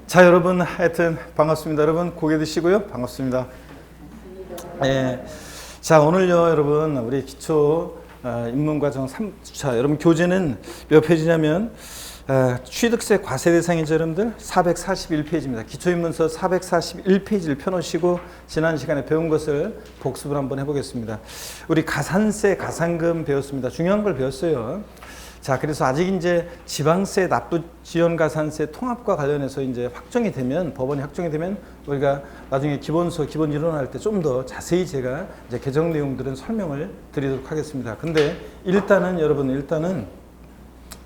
자, 여러분 하여튼 반갑습니다. 여러분 고개 드시고요. 반갑습니다. 예. 자, 오늘요 여러분 우리 기초 입문과정 3주차 여러분 교재는 몇 페이지냐면 취득세 과세 대상이죠 여러분들 441페이지입니다. 기초입문서 441페이지를 펴놓으시고 지난 시간에 배운 것을 복습을 한번 해보겠습니다. 우리 가산세, 가산금 배웠습니다. 중요한 걸 배웠어요. 자, 그래서 아직 이제 지방세, 납부 지연 가산세 통합과 관련해서 이제 확정이 되면, 법원이 확정이 되면 우리가 나중에 기본서, 기본 이론할 때 좀 더 자세히 제가 이제 개정 내용들은 설명을 드리도록 하겠습니다. 근데 일단은 여러분,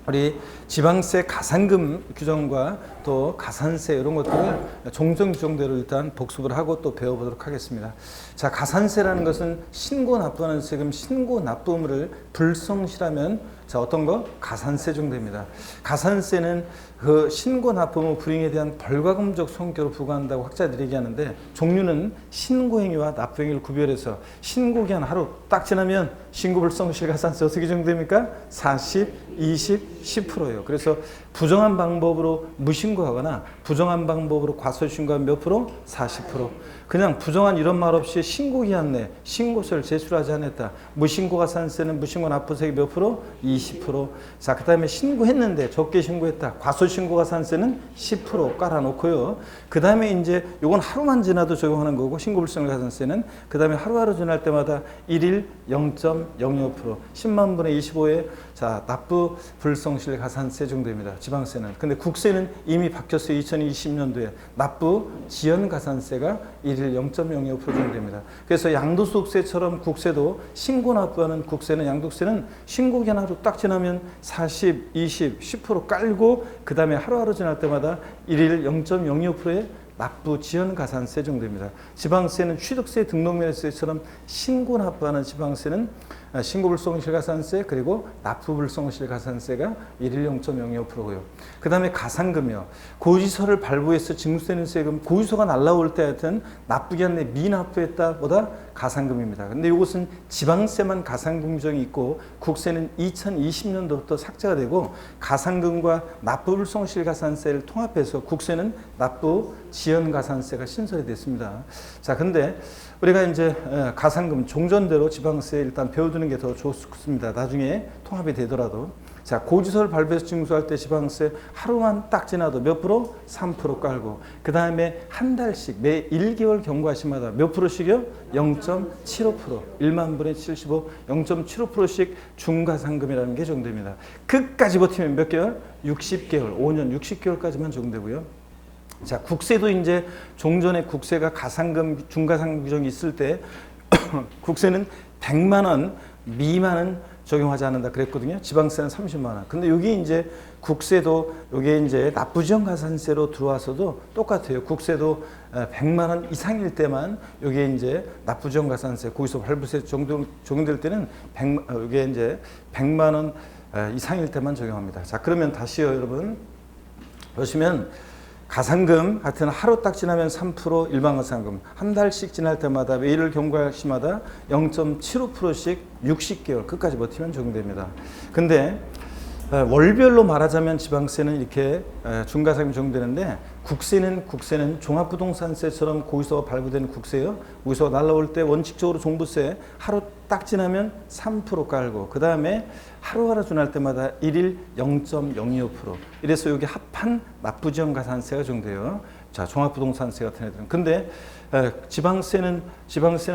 우리 지방세 가산금 규정과 또 가산세 이런 것들을 종전 규정대로 일단 복습을 하고 또 배워보도록 하겠습니다. 자, 가산세라는 것은 신고 납부하는 세금, 신고 납부 의무를 불성실하면 자, 어떤 거? 가산세 정도입니다. 가산세는 그 신고 납부 의무 불이행에 대한 벌과금적 성격으로 부과한다고 학자들이 얘기하는데 종류는 신고행위와 납부행위를 구별해서 신고기한 하루 딱 지나면 신고불성실 가산세 어떻게 정도입니까? 40, 20, 10%예요. 그래서 부정한 방법으로 무신고하거나 부정한 방법으로 과소신고하면 몇 프로? 40%. 그냥 부정한 이런 말 없이 신고기한 내 신고서를 제출하지 않았다. 무신고 가산세는 무신고 납부세액 몇 프로? 20%. 자, 그 다음에 신고했는데 적게 신고했다. 과소신고 가산세는 10% 깔아놓고요. 그 다음에 이제 요건 하루만 지나도 적용하는 거고 신고불성 가산세는 그 다음에 하루하루 지날 때마다 1일 0.05% 10만 분의 25에 자, 납부 불성실 가산세 정도입니다. 지방세는. 근데 국세는 이미 바뀌었어요. 2020년도에 납부 지연 가산세가 1일 0.05% 정도입니다. 그래서 양도소득세처럼 국세도 신고 납부하는 국세는 양도세는 신고기한 하루 딱 지나면 40, 20, 10% 깔고 그 다음에 하루하루 지날 때마다 1일 0.02%의 납부 지연 가산세 정도입니다. 지방세는 취득세, 등록면세처럼 신고 납부하는 지방세는 신고불성실 가산세 그리고 납부불성실 가산세가 1일 0.02%고요. 그 다음에 가산금이요. 고지서를 발부해서 징수되는 세금, 고지서가 날라올 때 하여튼 납부기한 내 미납부했다 보다 가산금입니다. 근데 이것은 지방세만 가산금 규정이 있고 국세는 2020년도부터 삭제가 되고 가산금과 납부불성실 가산세를 통합해서 국세는 납부 지연 가산세가 신설이 됐습니다. 자, 근데 우리가 이제 가산금 종전대로 지방세 일단 배워두는 게 더 좋습니다. 나중에 통합이 되더라도. 자, 고지서를 발부해서 징수할 때 지방세 하루만 딱 지나도 몇 프로? 3% 깔고 그 다음에 한 달씩 매 1개월 경과시마다 몇 프로씩이요? 0.75% 1만 분의 75 0.75%씩 중가산금이라는 게 적용됩니다. 끝까지 버티면 몇 개월? 60개월 5년 60개월까지만 적용되고요. 자, 국세도 이제 종전에 국세가 가산금, 중가산금 규정이 있을 때 국세는 100만 원 미만은 적용하지 않는다 그랬거든요. 지방세는 30만 원. 근데 여기 이제 국세도 여기 이제 납부지연 가산세로 들어와서도 똑같아요. 국세도 100만 원 이상일 때만 여기 이제 납부지연 가산세, 고지서 발부세 적용될 때는 여기 이제 100만 원 이상일 때만 적용합니다. 자, 그러면 다시요, 여러분. 보시면 가산금 하여튼 하루 딱 지나면 3% 일반 가산금 한 달씩 지날 때마다 매일을 경과할 시마다 0.75%씩 60개월 끝까지 버티면 적용됩니다. 근데 월별로 말하자면 지방세는 이렇게 중가산금이 적용되는데 국세는 종합부동산세처럼 고지서가 발부된 국세요. 고지서가 날라올 때 원칙적으로 종부세 하루 딱 지나면 3% 깔고 그 다음에 하루하루 지날 때마다 1일 0.02% 이래서 여기 합한 납부지연 가산세가 적용돼요. 자, 종합부동산세 같은 애들은. 근데 지방세는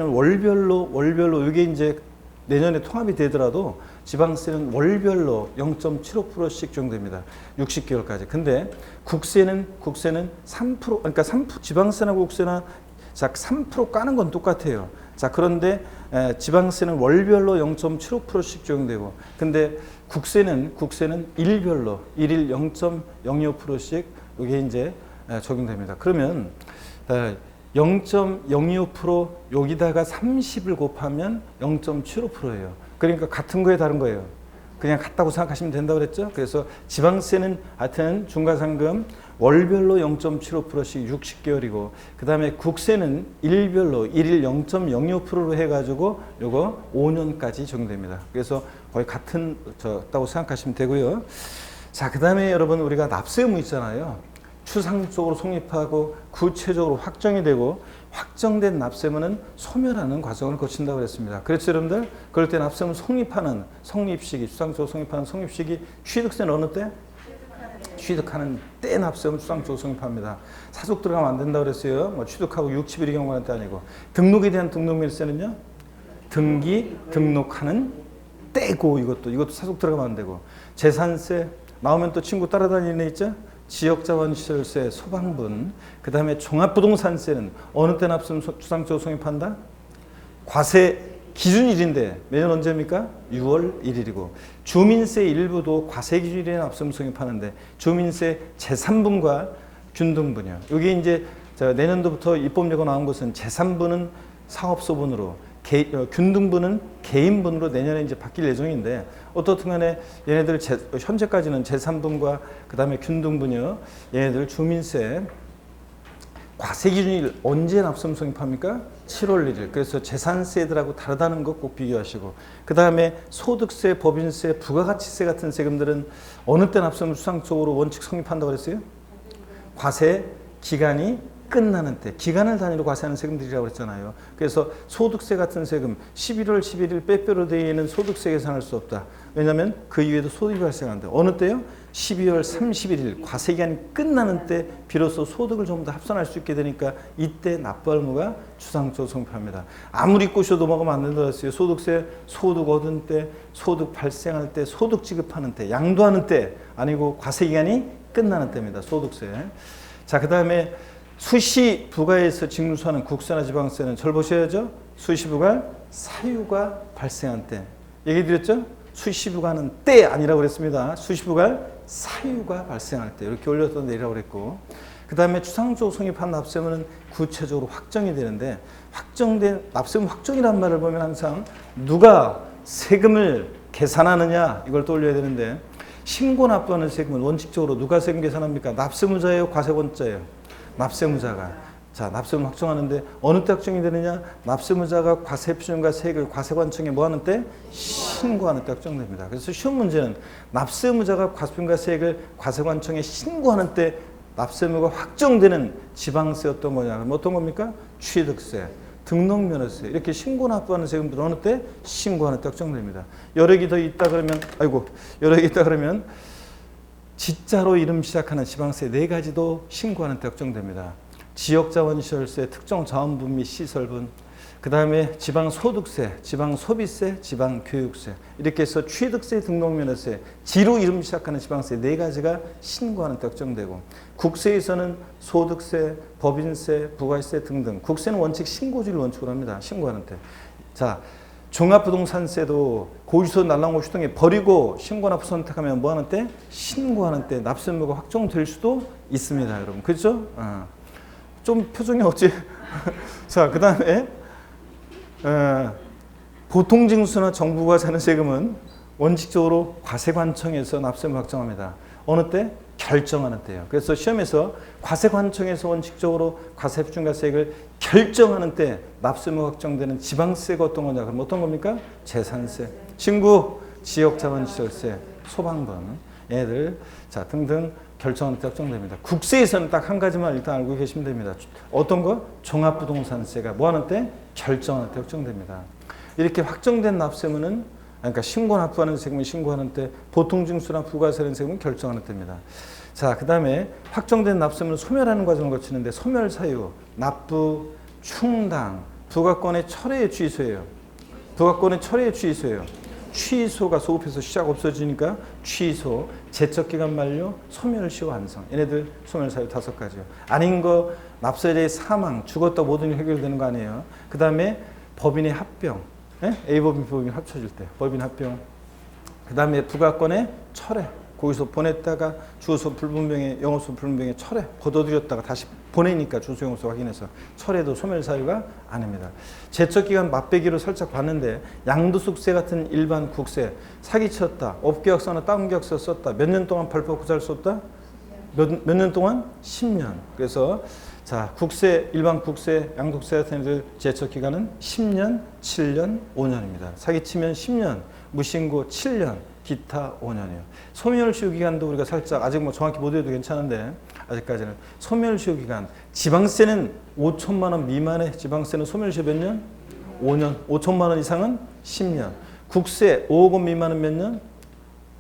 월별로 이게 이제 내년에 통합이 되더라도 지방세는 월별로 0.75%씩 적용됩니다. 60개월까지. 근데 국세는 3% 그러니까 지방세나 국세나 자, 3% 까는 건 똑같아요. 자, 그런데 지방세는 월별로 0.75%씩 적용되고 근데 국세는 일별로 1일 0.02%씩 이게 이제 적용됩니다. 그러면 0.02% 여기다가 30을 곱하면 0.75%예요. 그러니까 같은 거에 다른 거예요. 그냥 같다고 생각하시면 된다고 그랬죠. 그래서 지방세는 하여튼 중가상금 월별로 0.75%씩 60개월이고 그 다음에 국세는 일별로 1일 0.05%로 해가지고 요거 5년까지 적용됩니다. 그래서 거의 같다고 생각하시면 되고요. 자, 그 다음에 여러분 우리가 납세 의무 있잖아요. 추상적으로 성립하고 구체적으로 확정이 되고 확정된 납세문은 소멸하는 과정을 거친다고 그랬습니다. 그렇죠, 여러분들? 그럴 때 납세문 성립하는 성립시기, 추상적으로 성립하는 성립시기, 취득세는 어느 때? 취득하는 때 납세문 추상적으로 성립합니다. 사족 들어가면 안 된다고 그랬어요. 뭐 취득하고 60일이 경과할 때 아니고. 등록에 대한 등록밀세는요? 등기 등록하는 때고 이것도 사족 들어가면 안 되고. 재산세 나오면 또 친구 따라다니는 애 있죠? 지역자원시설세, 소방분, 그 다음에 종합부동산세는 어느 때 납세문 추상적으로 성립한다? 과세 기준일인데 매년 언제입니까? 6월 1일이고 주민세 일부도 과세 기준일에 납세문 성립하는데 주민세 제3분과 균등분이요. 여기 이제 내년도부터 입법례가 나온 것은 제3분은 사업소분으로 균등분은 개인분으로 내년에 이제 바뀔 예정인데 어떻든 간에 얘네들 현재까지는 제3분과 그 다음에 균등분이요. 얘네들 주민세 과세 기준일 언제 납세문 성립합니까? 7월 1일. 그래서 재산세들하고 다르다는 것 꼭 비교하시고 그 다음에 소득세, 법인세, 부가가치세 같은 세금들은 어느 때 납세문 추상적으로 원칙 성립한다고 그랬어요? 과세 기간이 끝나는 때 기간을 단위로 과세하는 세금들이라고 그랬잖아요. 그래서 소득세 같은 세금 11월 11일 빼빼로 데이에는 소득세 계산할 수 없다. 왜냐하면 그 이후에도 소득이 발생한다. 어느 때요? 12월 31일 과세 기간이 끝나는 때 비로소 소득을 전부 다 합산할 수 있게 되니까 이때 납부 의무가 추상적으로 성립합니다. 아무리 꼬셔도 먹으면 안 된다고 했어요. 소득세 소득 얻은 때, 소득 발생할 때, 소득 지급하는 때, 양도하는 때 아니고 과세 기간이 끝나는 때입니다. 소득세. 자, 그 다음에 수시 부가에서 징수하는 국세나 지방세는 절 보셔야죠. 수시 부가 사유가 발생한 때. 얘기 드렸죠? 수시 부가는 때 아니라고 그랬습니다. 수시 부가 사유가 발생할 때 이렇게 올려서 내리라고 그랬고 그 다음에 추상적으로 성립한 납세문은 구체적으로 확정이 되는데 확정된 납세문 확정이란 말을 보면 항상 누가 세금을 계산하느냐 이걸 떠올려야 되는데 신고 납부하는 세금은 원칙적으로 누가 세금 계산합니까? 납세무자예요? 과세권자예요? 납세무자가. 자, 납세문 확정하는데 어느 때 확정이 되느냐? 납세무자가 과세표준과 세액을 과세관청에 뭐 하는 때? 신고하는 때 확정됩니다. 그래서 쉬운 문제는 납세무자가 과세표준과 세액을 과세관청에 신고하는 때 납세무가 확정되는 지방세 어떤 거냐? 그럼 어떤 겁니까? 취득세, 등록면허세 이렇게 신고 납부하는 세금들은 어느 때? 신고하는 때 확정됩니다. 여러 개 더 있다 그러면 여러 개 있다 그러면 지자로 이름 시작하는 지방세 4가지도 신고하는 때 확정됩니다. 지역자원시설세, 특정자원분 및 시설분, 그 다음에 지방소득세, 지방소비세, 지방교육세 이렇게 해서 취득세, 등록면허세, 지로 이름 시작하는 지방세 4가지가 신고하는 때 확정되고 국세에서는 소득세, 법인세, 부가세 등등 국세는 원칙 신고주를 원칙으로 합니다. 신고하는 때. 자, 종합부동산세도 고지서 날라오고 등에 버리고 신고납부 선택하면 뭐 하는 때? 신고하는 때 납세무가 확정될 수도 있습니다, 여러분. 그렇죠? 좀 표정이 어찌? 자, 그 다음에 보통징수나 정부가 세는 세금은 원칙적으로 과세관청에서 납세무 확정합니다. 어느 때? 결정하는 때예요. 그래서 시험에서 과세관청에서 원칙적으로 과세표준과 세액을 결정하는 때 납세무 확정되는 지방세가 어떤 거냐? 그럼 어떤 겁니까? 재산세, 친구, 지역자원시설세, 소방분, 얘들 자 등등 결정하는 때 확정됩니다. 국세에서는 딱 한 가지만 일단 알고 계시면 됩니다. 어떤 거? 종합부동산세가 뭐 하는 때? 결정하는 때 확정됩니다. 이렇게 확정된 납세무는 그러니까 신고 납부하는 세금은 신고하는 때, 보통징수나 부가세는 세금은 결정하는 때입니다. 자, 그 다음에 확정된 납세문을 소멸하는 과정을 거치는데 소멸 사유, 납부, 충당, 부가권의 철회의 취소예요. 부가권의 철회의 취소예요. 취소가 소급해서 시작 없어지니까 취소, 제척기간 만료, 소멸시 완성. 얘네들 소멸 사유 5가지요. 아닌 거 납세자의 사망, 죽었다 모든 일이 해결되는 거 아니에요. 그 다음에 법인의 합병. A법인, B법인 합쳐질 때 법인 합병. 그 다음에 부가권의 철회. 거기서 보냈다가 주소 불분명해, 영업소 불분명해 철회. 걷어들였다가 다시 보내니까 주소 영업소 확인해서 철회도 소멸 사유가 아닙니다. 제척기간 맛배기로 살짝 봤는데 양도소득세 같은 일반 국세 사기쳤다. 업계약서나 다운 계약서 썼다. 몇 년 동안 발법 구사할 수 없다? 몇 년 동안? 10년. 그래서 자, 국세, 일반 국세, 양도세 같은 애들 제척 기간은 10년, 7년, 5년입니다. 사기치면 10년, 무신고 7년, 기타 5년이에요. 소멸시효 기간도 우리가 살짝 아직 뭐 정확히 못 해도 괜찮은데 아직까지는. 소멸시효 기간. 지방세는 5천만 원 미만의 지방세는 소멸시효 몇 년? 5년. 5천만 원 이상은 10년. 국세 5억 원 미만은 몇 년?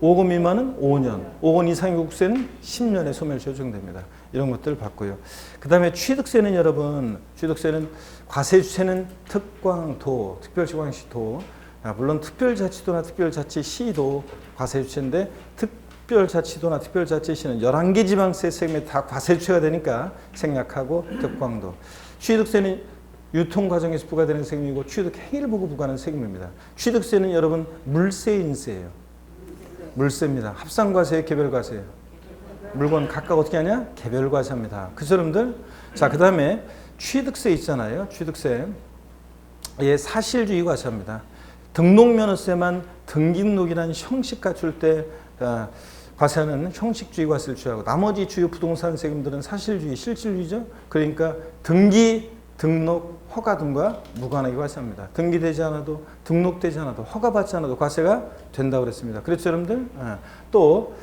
5억 원 미만은 5년. 5억 원 이상의 국세는 10년의 소멸시효 적용됩니다. 이런 것들을 봤고요. 그 다음에 취득세는 여러분, 취득세는 과세주체는 특광도, 특별지방시도, 물론 특별자치도나 특별자치시도 과세주체인데 특별자치도나 특별자치시는 11개 지방세 세금이 다 과세주체가 되니까 생략하고 특광도. 취득세는 유통과정에서 부과되는 세금이고 취득행위를 보고 부과하는 세금입니다. 취득세는 여러분 물세인세예요. 물세입니다. 합산과세예요, 개별과세예요. 물건 각각 어떻게 하냐? 개별과세합니다. 그죠, 여러분들? 자, 그 다음에 취득세 있잖아요. 취득세. 예, 사실주의 과세합니다. 등록면허세만 등기등록이라는 형식 갖출 때 과세하는 형식주의 과세를 취하고 나머지 주요 부동산 세금들은 사실주의, 실질주의죠. 그러니까 등기, 등록, 허가 등과 무관하게 과세합니다. 등기되지 않아도 등록되지 않아도 허가받지 않아도 과세가 된다고 그랬습니다. 그렇죠, 여러분들? 또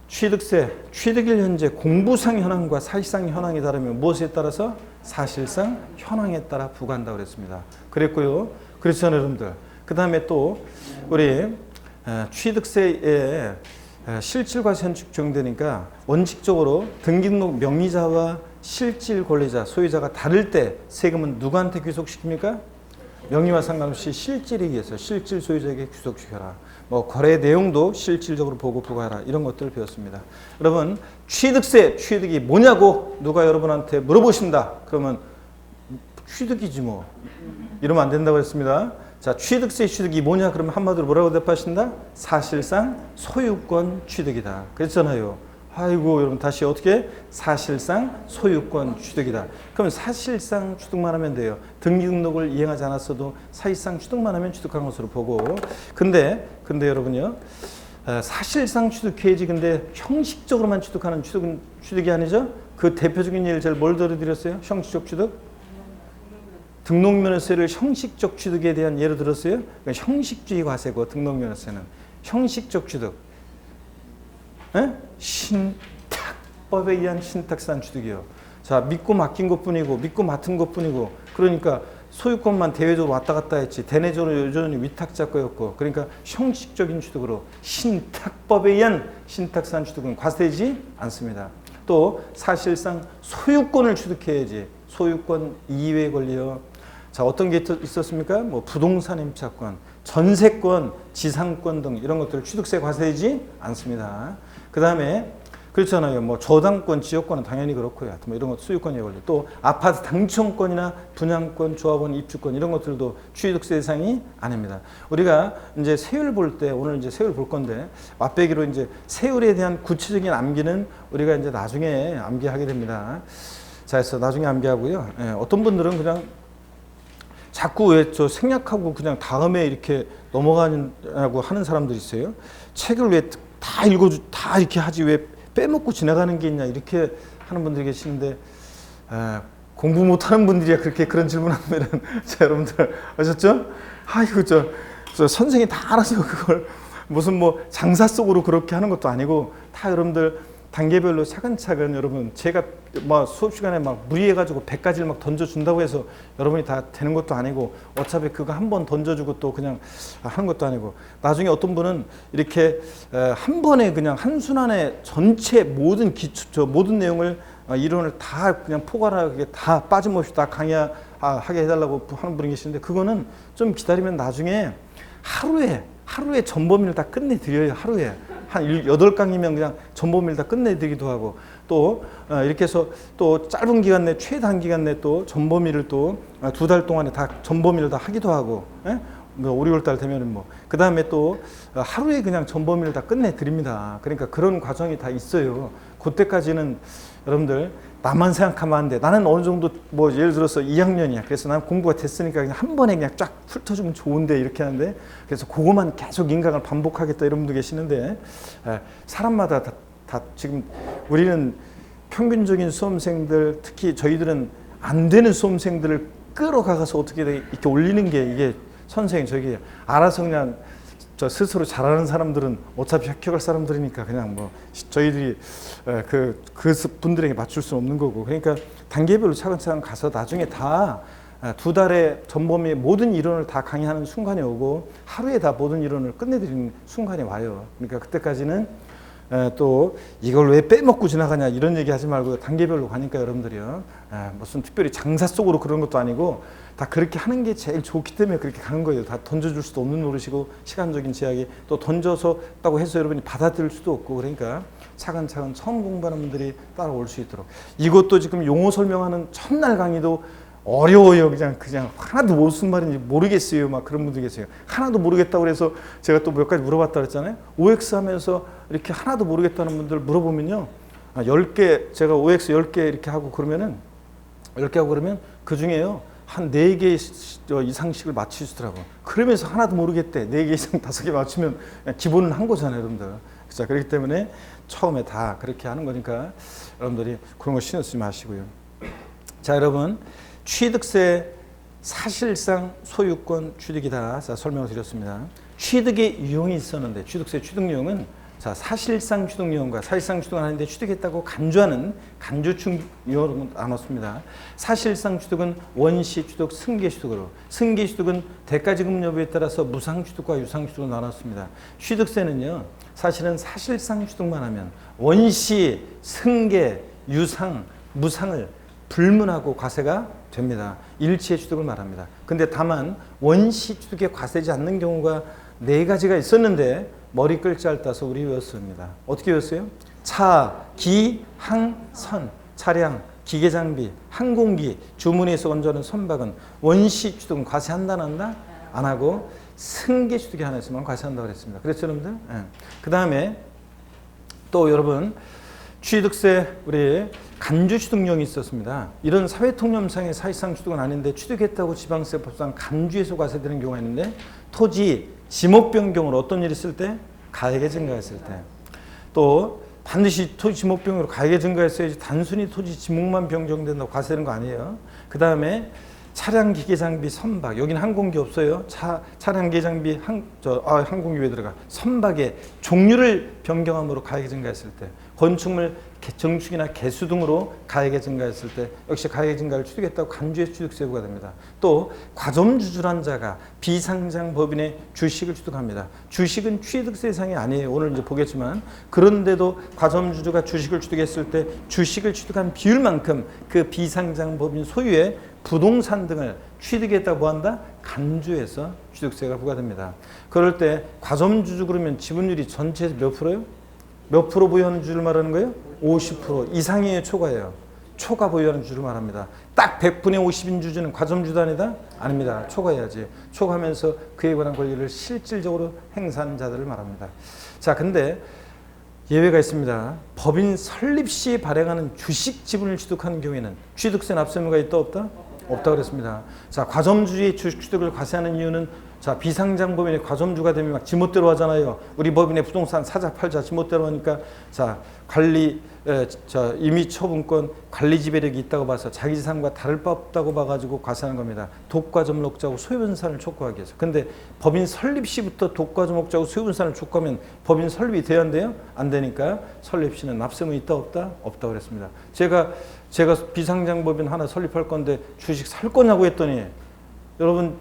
취득세, 취득일 현재 공부상 현황과 사실상 현황이 다르면 무엇에 따라서? 사실상 현황에 따라 부과한다고 그랬습니다. 그랬고요. 그렇잖아요, 여러분들. 그 다음에 또 우리 취득세에 실질과세 현칙 적용되니까 원칙적으로 등기등록 명의자와 실질 권리자, 소유자가 다를 때 세금은 누구한테 귀속시킵니까? 명의와 상관없이 실질에 의해서 실질 소유자에게 귀속시켜라. 뭐 거래 내용도 실질적으로 보고 부과하라. 이런 것들을 배웠습니다. 여러분, 취득세, 취득이 뭐냐고 누가 여러분한테 물어보신다. 그러면 취득이지 뭐. 이러면 안 된다고 했습니다. 자, 취득세 취득이 뭐냐? 그러면 한마디로 뭐라고 대답하신다? 사실상 소유권 취득이다. 그랬잖아요. 아이고, 여러분 다시 어떻게? 사실상 소유권 취득이다. 그러면 사실상 취득만 하면 돼요. 등기등록을 이행하지 않았어도 사실상 취득만 하면 취득한 것으로 보고. 근데 여러분요. 사실상 취득해야지. 근데 형식적으로만 취득하는 취득은 취득이 아니죠? 그 대표적인 예를 제가 뭘 들어드렸어요? 형식적 취득? 등록면허세를 형식적 취득에 대한 예를 들었어요. 그러니까 형식주의 과세고 등록면허세는 형식적 취득. 에? 신탁법에 의한 신탁산 취득이요. 자, 믿고 맡긴 것뿐이고 믿고 맡은 것뿐이고 그러니까 소유권만 대외적으로 왔다 갔다 했지 대내적으로 여전히 위탁자 거였고 그러니까 형식적인 취득으로 신탁법에 의한 신탁산 취득은 과세되지 않습니다. 또 사실상 소유권을 취득해야지 소유권 이외의 권리요. 자, 어떤 게 있었습니까? 뭐 부동산 임차권, 전세권, 지상권 등 이런 것들을 취득세 과세되지 않습니다. 그 다음에 그렇잖아요. 뭐 저당권, 지역권은 당연히 그렇고요. 뭐 이런 것 소유권의 권리. 또 아파트 당첨권이나 분양권, 조합원 입주권 이런 것들도 취득세 대상이 아닙니다. 우리가 이제 세율 볼 때 오늘 이제 세율 볼 건데 맛배기로 이제 세율에 대한 구체적인 암기는 우리가 이제 나중에 암기하게 됩니다. 자, 그래서 나중에 암기하고요. 예, 어떤 분들은 그냥 자꾸 왜 저 생략하고 그냥 다음에 이렇게 넘어가냐고 하는 사람들이 있어요. 책을 왜 다 다 이렇게 하지 왜 빼먹고 지나가는 게 있냐 이렇게 하는 분들이 계시는데 공부 못하는 분들이야 그렇게 그런 질문하면은 자, 여러분들 아셨죠? 아이고 저 선생이 다 알아서 그걸 무슨 뭐 장사 속으로 그렇게 하는 것도 아니고 다 여러분들 단계별로 차근차근 여러분 제가 막 수업 시간에 막 무리해가지고 100가지를 막 던져준다고 해서 여러분이 다 되는 것도 아니고 어차피 그거 한 번 던져주고 또 그냥 하는 것도 아니고 나중에 어떤 분은 이렇게 한 번에 그냥 한순간에 전체 모든 기초 모든 내용을 이론을 다 그냥 포괄하게 다 빠짐없이 다 강의하게 해달라고 하는 분이 계시는데 그거는 좀 기다리면 나중에 하루에 전범위를 다 끝내드려요. 하루에. 한 8강이면 그냥 전범위를 다 끝내드리기도 하고 또 이렇게 해서 또 짧은 기간 내 최단기간 내 또 전범위를 또 2달 동안에 다 전범위를 다 하기도 하고 뭐 5, 6월 달 되면은 뭐 그 다음에 또 하루에 그냥 전범위를 다 끝내드립니다. 그러니까 그런 과정이 다 있어요. 그때까지는 여러분들 나만 생각하면 안 돼. 나는 어느 정도 뭐 예를 들어서 2학년이야. 그래서 난 공부가 됐으니까 그냥 한 번에 그냥 쫙 훑어주면 좋은데 이렇게 하는데 그래서 그것만 계속 인강을 반복하겠다 이런 분도 계시는데 사람마다 다 지금 우리는 평균적인 수험생들 특히 저희들은 안 되는 수험생들을 끌어가서 어떻게 이렇게 올리는 게 이게 선생님 저기 알아서 그냥 저 스스로 잘하는 사람들은 어차피 합격할 사람들이니까 그냥 뭐 저희들이 그 분들에게 맞출 수는 없는 거고, 그러니까 단계별로 차근차근 가서 나중에 다 2달에 전범위의 모든 이론을 다 강의하는 순간이 오고 하루에 다 모든 이론을 끝내드리는 순간이 와요. 그러니까 그때까지는 또 이걸 왜 빼먹고 지나가냐 이런 얘기 하지 말고 단계별로 가니까 여러분들이요, 무슨 특별히 장사 속으로 그런 것도 아니고 다 그렇게 하는 게 제일 좋기 때문에 그렇게 가는 거예요. 다 던져줄 수도 없는 노릇이고 시간적인 제약이 또 던져서다고 해서 여러분이 받아들일 수도 없고, 그러니까 차근차근 처음 공부하는 분들이 따라올 수 있도록. 이것도 지금 용어 설명하는 첫날 강의도 어려워요. 그냥 하나도 무슨 말인지 모르겠어요. 막 그런 분들 계세요. 하나도 모르겠다고 그래서 제가 또 몇 가지 물어봤다 그랬잖아요. OX 하면서 이렇게 하나도 모르겠다는 분들 물어보면요, 10개, 제가 OX 10개 이렇게 하고 그러면은 10개 하고 그러면 그 중에요 한 4개 이상씩을 맞추시더라고요. 그러면서 하나도 모르겠대. 4개 이상 5개 맞추면 기본은 한 거잖아요, 여러분들. 자, 그렇기 때문에 처음에 다 그렇게 하는 거니까 여러분들이 그런 거 신경 쓰지 마시고요. 자, 여러분, 취득세 사실상 소유권 취득이다. 자, 설명을 드렸습니다. 취득의 유형이 있었는데 취득세 취득 유형은 자, 사실상 취득 유형과 사실상 취득을 하는데 취득했다고 간주하는 간주충 유형으로 나눴습니다. 사실상 취득은 원시 취득, 승계 취득으로, 승계 취득은 대가지급 여부에 따라서 무상 취득과 유상 취득으로 나눴습니다. 취득세는요, 사실은 사실상 취득만 하면 원시, 승계, 유상, 무상을 불문하고 과세가 됩니다. 일치의 취득을 말합니다. 근데 다만 원시 취득에 과세지 않는 경우가 4가지가 있었는데 머리 끌잘 따서 우리 외웠습니다. 어떻게 외웠어요? 차, 기, 항, 선, 차량, 기계장비, 항공기, 주문에서 건조하는 선박은 원시 취득은 과세한다 안 한다? 안 하고 승계 취득이 하나 있으면 과세한다고 그랬습니다. 그랬죠, 여러분들? 네. 그 다음에 또 여러분, 취득세 우리 간주 취득령이 있었습니다. 이런 사회통념상의 사실상 취득은 아닌데 취득했다고 지방세법상 간주에서 과세되는 경우가 있는데, 토지, 지목 변경으로 어떤 일이 있을 때? 가액이 증가했을 때. 또 반드시 토지 지목 변경으로 가액이 증가했어야지 단순히 토지 지목만 변경된다고 과세되는 거 아니에요. 그 다음에 차량, 기계, 장비, 선박. 여기는 항공기 없어요. 차량, 기계, 장비, 항공기 왜 들어가? 선박의 종류를 변경함으로 가액이 증가했을 때. 건축물 정축이나 개수 등으로 가액이 증가했을 때 역시 가액 증가를 취득했다고 간주에서 취득세 부과됩니다. 또 과점주주란 자가 비상장 법인의 주식을 취득합니다. 주식은 취득세 대상이 아니에요. 오늘 이제 보겠지만, 그런데도 과점주주가 주식을 취득했을 때 주식을 취득한 비율만큼 그 비상장 법인 소유의 부동산 등을 취득했다고 뭐 한다? 간주에서 취득세가 부과됩니다. 그럴 때 과점주주 그러면 지분율이 전체에서 몇 프로요? 몇 프로 보유하는 주를 말하는 거예요? 50% 이상의 초과예요. 초과 보유하는 주를 말합니다. 딱 100분의 50인 주주는 과점주도 아니다? 아닙니다. 초과해야지. 초과하면서 그에 관한 권리를 실질적으로 행사하는 자들을 말합니다. 자, 근데 예외가 있습니다. 법인 설립 시 발행하는 주식 지분을 취득하는 경우에는 취득세 납세 의무가 있다 없다? 없다 그랬습니다. 자, 과점주의 주식 취득을 과세하는 이유는 자, 비상장 법인의 과점주가 되면 막 지멋대로 하잖아요. 우리 법인의 부동산 사자 팔자 지멋대로 하니까 자, 관리 임의 처분권 관리 지배력이 있다고 봐서 자기 재산과 다를 바 없다고 봐가지고 과세하는 겁니다. 독과점 목적하고 소유분산을 촉구하기 위해서. 근데 법인 설립 시부터 독과점 목적하고 소유분산을 촉구하면 법인 설립이 돼야 안 돼요? 안 되니까 설립 시는 납세 의무 있다 없다? 없다 그랬습니다. 제가 비상장 법인 하나 설립할 건데 주식 살 거냐고 했더니 여러분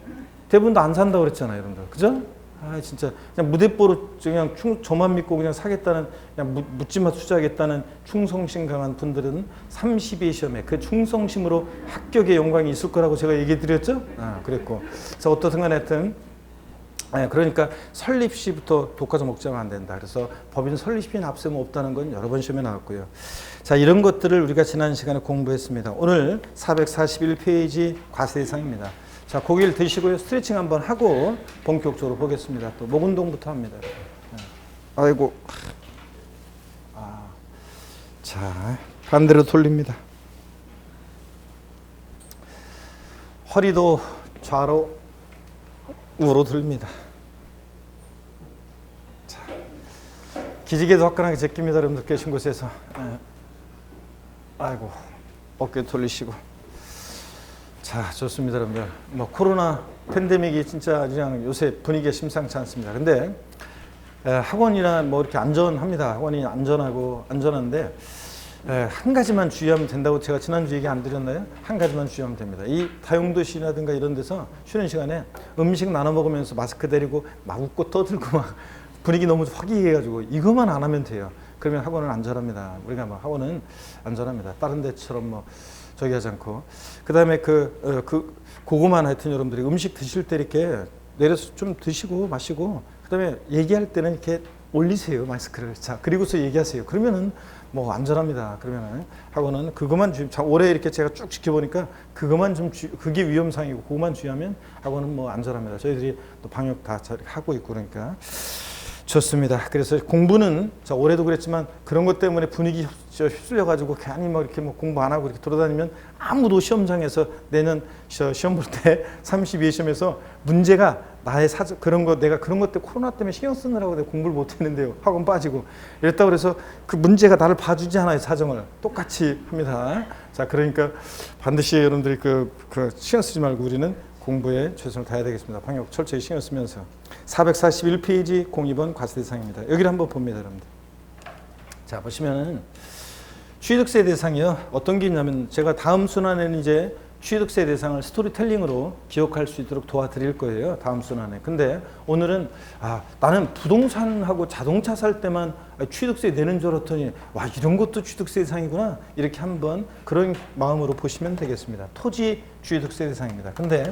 대부분 다 안 산다고 그랬잖아요, 여러분들. 그죠? 아, 진짜 그냥 무대뽀로 그냥 저만 믿고 그냥 사겠다는, 그냥 묻지마 투자하겠다는 충성심 강한 분들은 32회 시험에 그 충성심으로 합격의 영광이 있을 거라고 제가 얘기 드렸죠? 아, 그랬고. 자, 어떻든 간에 하여튼 그러니까 설립 시부터 독과점 목적하면 안 된다. 그래서 법인 설립 시 납세 의무 없다는 건 여러 번 시험에 나왔고요. 자, 이런 것들을 우리가 지난 시간에 공부했습니다. 오늘 441페이지 과세 대상입니다. 자, 고기를 드시고요. 스트레칭 한번 하고 본격적으로 보겠습니다. 또 목 운동부터 합니다. 아이고. 자, 반대로 돌립니다. 허리도 좌로 우로 들립니다. 자, 기지개도 화끈하게 제낍니다. 여러분들 계신 곳에서. 아이고, 어깨 돌리시고. 자, 좋습니다, 여러분들. 뭐 코로나 팬데믹이 진짜 그냥 요새 분위기가 심상치 않습니다. 근데 학원이나 뭐 이렇게 안전합니다. 학원이 안전한데 한 가지만 주의하면 된다고 제가 지난주 얘기 안 드렸나요? 한 가지만 주의하면 됩니다. 이 다용도실이라든가 이런 데서 쉬는 시간에 음식 나눠 먹으면서 마스크 내리고 막 웃고 떠들고 막 분위기 너무 화기애애해가지고 이것만 안 하면 돼요. 그러면 학원은 안전합니다. 우리가 뭐 학원은 안전합니다. 다른 데처럼 뭐 저기 하지 않고. 그 다음에 그거만 하여튼 여러분들이 음식 드실 때 이렇게 내려서 좀 드시고 마시고 그 다음에 얘기할 때는 이렇게 올리세요, 마스크를. 자, 그리고서 얘기하세요. 그러면은 뭐 안전합니다. 그러면은 학원은 그것만 올해 이렇게 제가 쭉 지켜보니까 그것만 그게 위험상이고 그것만 주의하면 학원은 뭐 안전합니다. 저희들이 또 방역 다 잘 하고 있고 그러니까 좋습니다. 그래서 공부는 올해도 그랬지만 그런 것 때문에 분위기 휩쓸려가지고 괜히 뭐 이렇게 뭐 공부 안 하고 이렇게 돌아다니면 아무도 시험장에서 내년 시험 볼 때 32회 시험에서 문제가 나의 그런 거 내가 그런 것 때문에 코로나 때문에 신경 쓰느라고 내가 공부를 못 했는데요. 학원 빠지고 이랬다고 그래서 그 문제가 나를 봐주지 않아요. 사정을 똑같이 합니다. 자, 그러니까 반드시 여러분들이 그 신경 쓰지 말고 우리는 공부에 최선을 다해야 되겠습니다. 방역 철저히 신경 쓰면서 441페이지 02번 과세대상입니다. 여기를 한번 봅니다, 여러분들. 자, 보시면은 취득세 대상이요. 어떤 게 있냐면 제가 다음 순환에는 이제 취득세 대상을 스토리텔링으로 기억할 수 있도록 도와드릴 거예요. 다음 순환에. 근데 오늘은 나는 부동산하고 자동차 살 때만 취득세 내는 줄 알았더니 와, 이런 것도 취득세 대상이구나. 이렇게 한번 그런 마음으로 보시면 되겠습니다. 토지 취득세 대상입니다. 근데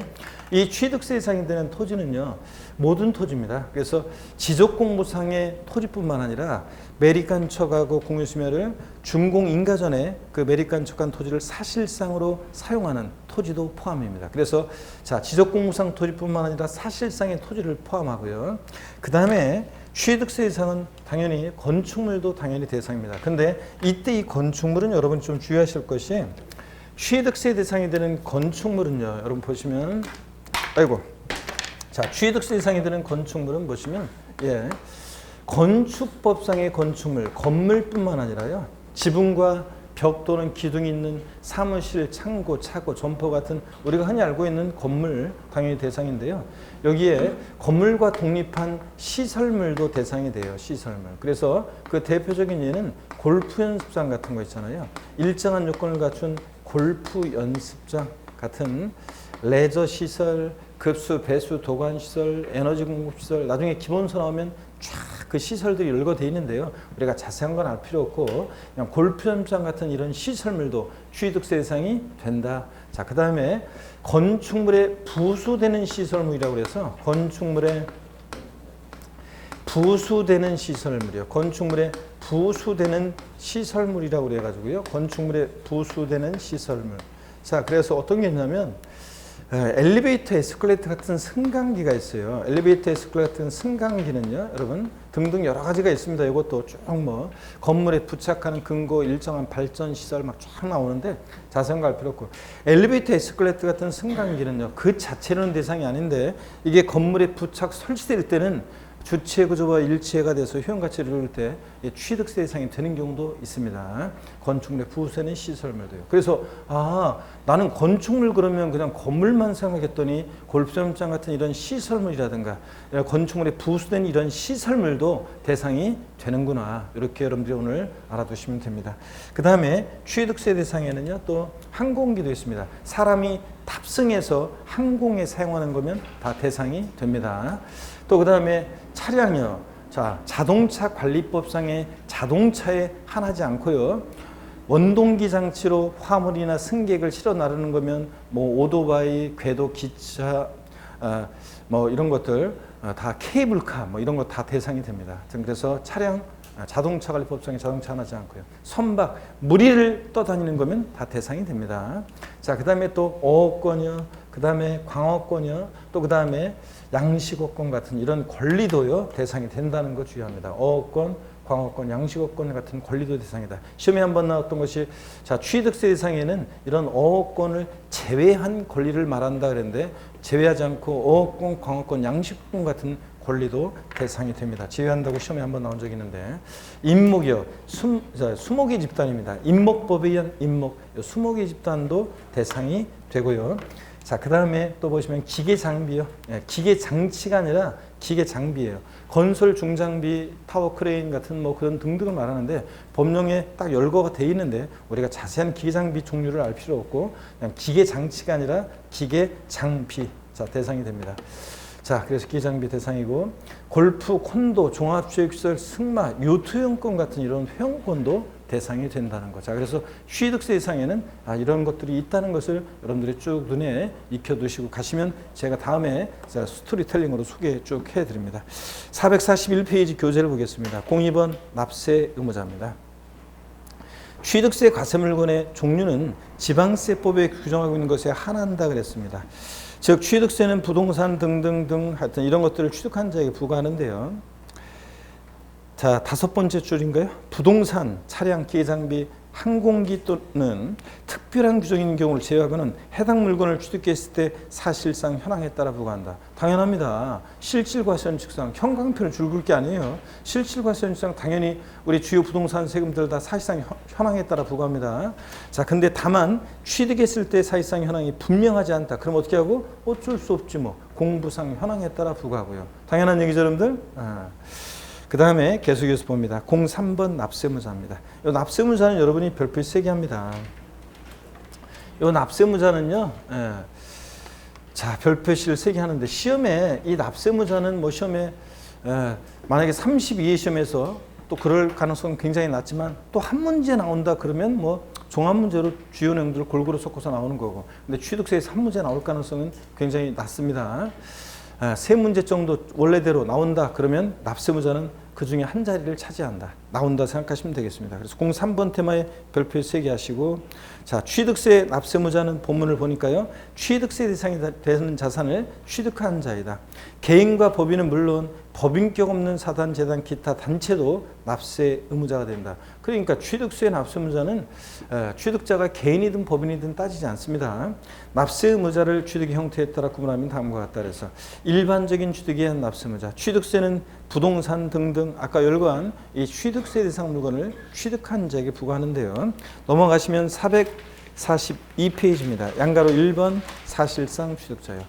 이 취득세 대상이 되는 토지는요, 모든 토지입니다. 그래서 지적공부상의 토지뿐만 아니라 매립간척하고 공유수매를 준공인가 전에 그 매립간척한 토지를 사실상으로 사용하는 토지도 포함입니다. 그래서 자, 지적공부상 토지뿐만 아니라 사실상의 토지를 포함하고요. 그 다음에 취득세 대상은 당연히 건축물도 당연히 대상입니다. 근데 이때 이 건축물은 여러분 좀 주의하실 것이 취득세 대상이 되는 건축물은요, 여러분 보시면 자, 취득세 대상이 되는 건축물은 보시면 건축법상의 건축물, 건물뿐만 아니라요, 지붕과 벽 또는 기둥이 있는 사무실, 창고, 차고, 점포 같은 우리가 흔히 알고 있는 건물 당연히 대상인데요. 여기에 건물과 독립한 시설물도 대상이 돼요. 시설물. 그래서 그 대표적인 예는 골프 연습장 같은 거 있잖아요. 일정한 요건을 갖춘 골프 연습장 같은 레저 시설, 급수, 배수, 도관 시설, 에너지 공급 시설, 나중에 기본서 나오면 쫙 그 시설들이 열거 돼 있는데요. 우리가 자세한 건 알 필요 없고 그냥 골프 연습장 같은 이런 시설물도 취득세 대상이 된다. 자, 그 다음에 건축물에 부수되는 시설물이라고 그래서 건축물에 부수되는 시설물이요. 건축물에 부수되는 시설물이라고 그래가지고요. 건축물에 부수되는 시설물. 자, 그래서 어떤 게 있냐면 엘리베이터, 에스컬레이터 같은 승강기가 있어요. 엘리베이터, 에스컬레이터 같은 승강기는요, 여러분 등등 여러 가지가 있습니다. 이것도 쭉 뭐 건물에 부착하는 근거 일정한 발전 시설 막 쫙 나오는데 자세한 거 알 필요 없고, 엘리베이터, 에스컬레이터 같은 승강기는요, 그 자체로는 대상이 아닌데 이게 건물에 부착 설치될 때는 주체 구조와 일체가 돼서 효용 가치를 이룰 때 취득세 대상이 되는 경우도 있습니다. 건축물에 부수되는 시설물도요. 그래서 나는 건축물 그러면 그냥 건물만 생각했더니 골프장장 같은 이런 시설물이라든가 건축물에 부수된 이런 시설물도 대상이 되는구나. 이렇게 여러분들이 오늘 알아두시면 됩니다. 그 다음에 취득세 대상에는요, 또 항공기도 있습니다. 사람이 탑승해서 항공에 사용하는 거면 다 대상이 됩니다. 또 그 다음에 차량이요. 자, 자동차 관리법상의 자동차에 한하지 않고요. 원동기 장치로 화물이나 승객을 실어 나르는 거면 뭐 오토바이, 궤도, 기차, 뭐 이런 것들 다 케이블카 뭐 이런 거 다 대상이 됩니다. 그래서 차량, 자동차 관리법상의 자동차 한하지 않고요. 선박, 물 위를 떠다니는 거면 다 대상이 됩니다. 자, 그 다음에 또 어업권이요. 그 다음에 광업권이요. 또 그 다음에 양식업권 같은 이런 권리도요, 대상이 된다는 거 주의합니다. 어업권, 광업권, 양식업권 같은 권리도 대상이다. 시험에 한번 나왔던 것이 자, 취득세 대상에는 이런 어업권을 제외한 권리를 말한다 그랬는데 제외하지 않고 어업권, 광업권, 양식업권 같은 권리도 대상이 됩니다. 제외한다고 시험에 한번 나온 적이 있는데 임목이요. 수목의 집단입니다. 임목법에 의한 임목, 수목의 집단도 대상이 되고요. 자, 그 다음에 또 보시면 기계 장비요. 기계 장치가 아니라 기계 장비예요. 건설 중장비, 타워 크레인 같은 뭐 그런 등등을 말하는데 법령에 딱 열거가 돼 있는데 우리가 자세한 기계 장비 종류를 알 필요 없고 그냥 기계 장치가 아니라 기계 장비 자 대상이 됩니다. 자, 그래서 기계 장비 대상이고 골프, 콘도, 종합체육시설, 승마, 요트용권 같은 이런 회원권도 대상이 된다는 거. 자, 그래서 취득세 대상에는 이런 것들이 있다는 것을 여러분들이 쭉 눈에 익혀두시고 가시면 제가 다음에 스토리텔링으로 소개 쭉 해드립니다. 441페이지 교재를 보겠습니다. 02번 납세 의무자입니다. 취득세 과세물건의 종류는 지방세법에 규정하고 있는 것에 한한다 그랬습니다. 즉 취득세는 부동산 등등등 하여튼 이런 것들을 취득한 자에게 부과하는데요. 자, 5번째 줄인가요? 부동산, 차량, 기계장비, 항공기 또는 특별한 규정인 경우를 제외하고는 해당 물건을 취득했을 때 사실상 현황에 따라 부과한다. 당연합니다. 실질과세원칙상 형광펜을 줄 긁기 아니에요. 실질과세원칙상 당연히 우리 주요 부동산 세금들 다 사실상 현황에 따라 부과합니다. 자, 근데 다만 취득했을 때 사실상 현황이 분명하지 않다. 그럼 어떻게 하고? 어쩔 수 없지 뭐. 공부상 현황에 따라 부과하고요. 당연한 얘기죠, 여러분들? 그 다음에 계속해서 봅니다. 03번 납세무자입니다. 이 납세무자는 여러분이 별표 3개 합니다. 이 납세무자는요, 자, 별표시를 3개 하는데 시험에 이 납세무자는 뭐 시험에 만약에 32회 시험에서 또 그럴 가능성은 굉장히 낮지만 또 한 문제 나온다 그러면 뭐 종합문제로 주요 내용들을 골고루 섞어서 나오는 거고 근데 취득세에서 한 문제 나올 가능성은 굉장히 낮습니다. 3문제 정도 원래대로 나온다 그러면 납세무자는 그 중에 한 자리를 차지한다. 나온다 생각하시면 되겠습니다. 그래서 03번 테마에 별표 3개 하시고 자, 취득세 납세무자는 본문을 보니까요. 취득세 대상이 되는 자산을 취득한 자이다. 개인과 법인은 물론 법인격 없는 사단, 재단, 기타 단체도 납세 의무자가 된다. 그러니까 취득세 납세의무자는 취득자가 개인이든 법인이든 따지지 않습니다. 납세 의무자를 취득의 형태에 따라 구분하면 다음과 같다. 그래서 일반적인 취득에 의한 납세의무자, 취득세는 부동산 등등 아까 열거한 이 취득세 대상 물건을 취득한 자에게 부과하는데요. 넘어가시면 442페이지입니다. 양가로 1번 사실상 취득자요.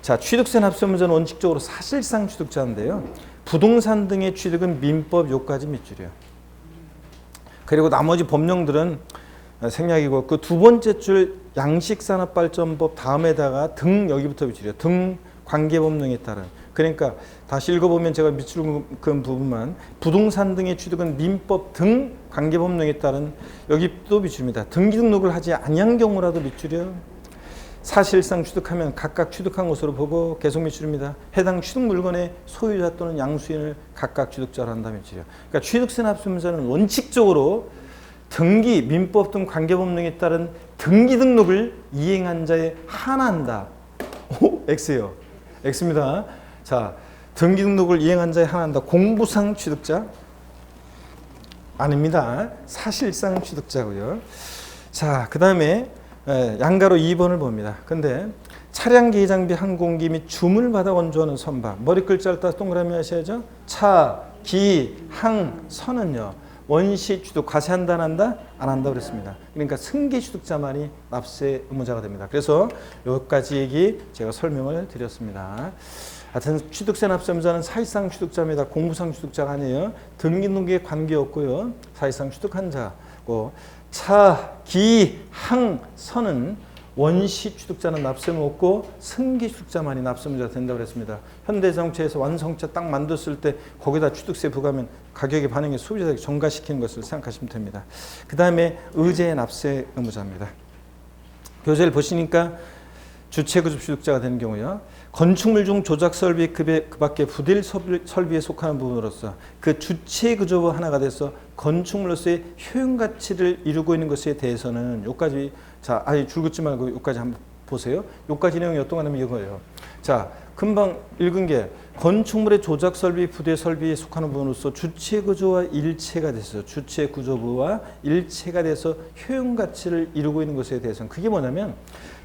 자, 취득세 납세의무자는 원칙적으로 사실상 취득자인데요. 부동산 등의 취득은 민법 요까지 밑줄이에요. 그리고 나머지 법령들은 생략이고 그 두 번째 줄 양식산업발전법 다음에다가 등 여기부터 밑줄이에요. 등 관계법령에 따른. 그러니까 다시 읽어보면 제가 밑줄 그은 부분만 부동산 등의 취득은 민법 등 관계법령에 따른 여기 또 밑줄입니다. 등기 등록을 하지 아니한 경우라도 밑줄이요. 사실상 취득하면 각각 취득한 것으로 보고 계속 밑줄입니다. 해당 취득 물건의 소유자 또는 양수인을 각각 취득자로 한다 밑줄이요. 그러니까 취득세 납세의무자는 원칙적으로 등기, 민법 등 관계법령에 따른 등기 등록을 이행한 자에 한한다. 오, X예요. X입니다. 자, 등기 등록을 이행한 자에 한한다. 공부상 취득자? 아닙니다. 사실상 취득자고요. 자, 그 다음에 양가로 2번을 봅니다. 근데 차량, 기계장비, 항공기 및 주문을 받아 원조하는 선박. 머리 글자를 따서 동그라미 하셔야죠. 차, 기, 항, 선은요. 원시 취득, 과세한다 안 한다? 안 한다 그랬습니다. 그러니까 승계 취득자만이 납세 의무자가 됩니다. 그래서 여기까지 얘기 제가 설명을 드렸습니다. 하여튼 취득세 납세 의무자는 사실상 취득자입니다. 공부상 취득자가 아니에요. 등기 등록에 관계없고요. 사실상 취득한 자고 차, 기, 항, 선은 원시 취득자는 납세는 없고 승기 취득자만이 납세의무자가 된다고 그랬습니다. 현대자동차에서 완성차 딱 만들었을 때 거기다 취득세 부과하면 가격에 반영해 소비자에게 전가시키는 것을 생각하시면 됩니다. 그 다음에 의제 납세 의무자입니다. 교재를 보시니까 주체구조 취득자가 되는 경우요. 건축물 중 조작 설비 그 밖에 부대 설비에 속하는 부분으로서 그 주체 구조와 하나가 돼서 건축물로서의 효용 가치를 이루고 있는 것에 대해서는 요까지 자, 아예 줄 긋지 말고 요까지 한번 보세요. 요까지 내용이 어떤 거냐면 이거예요. 자, 금방 읽은 게 건축물의 조작 설비, 부대 설비에 속하는 부분으로서 주체 구조와 일체가 돼서 주체 구조부와 일체가 돼서 효용 가치를 이루고 있는 것에 대해서는 그게 뭐냐면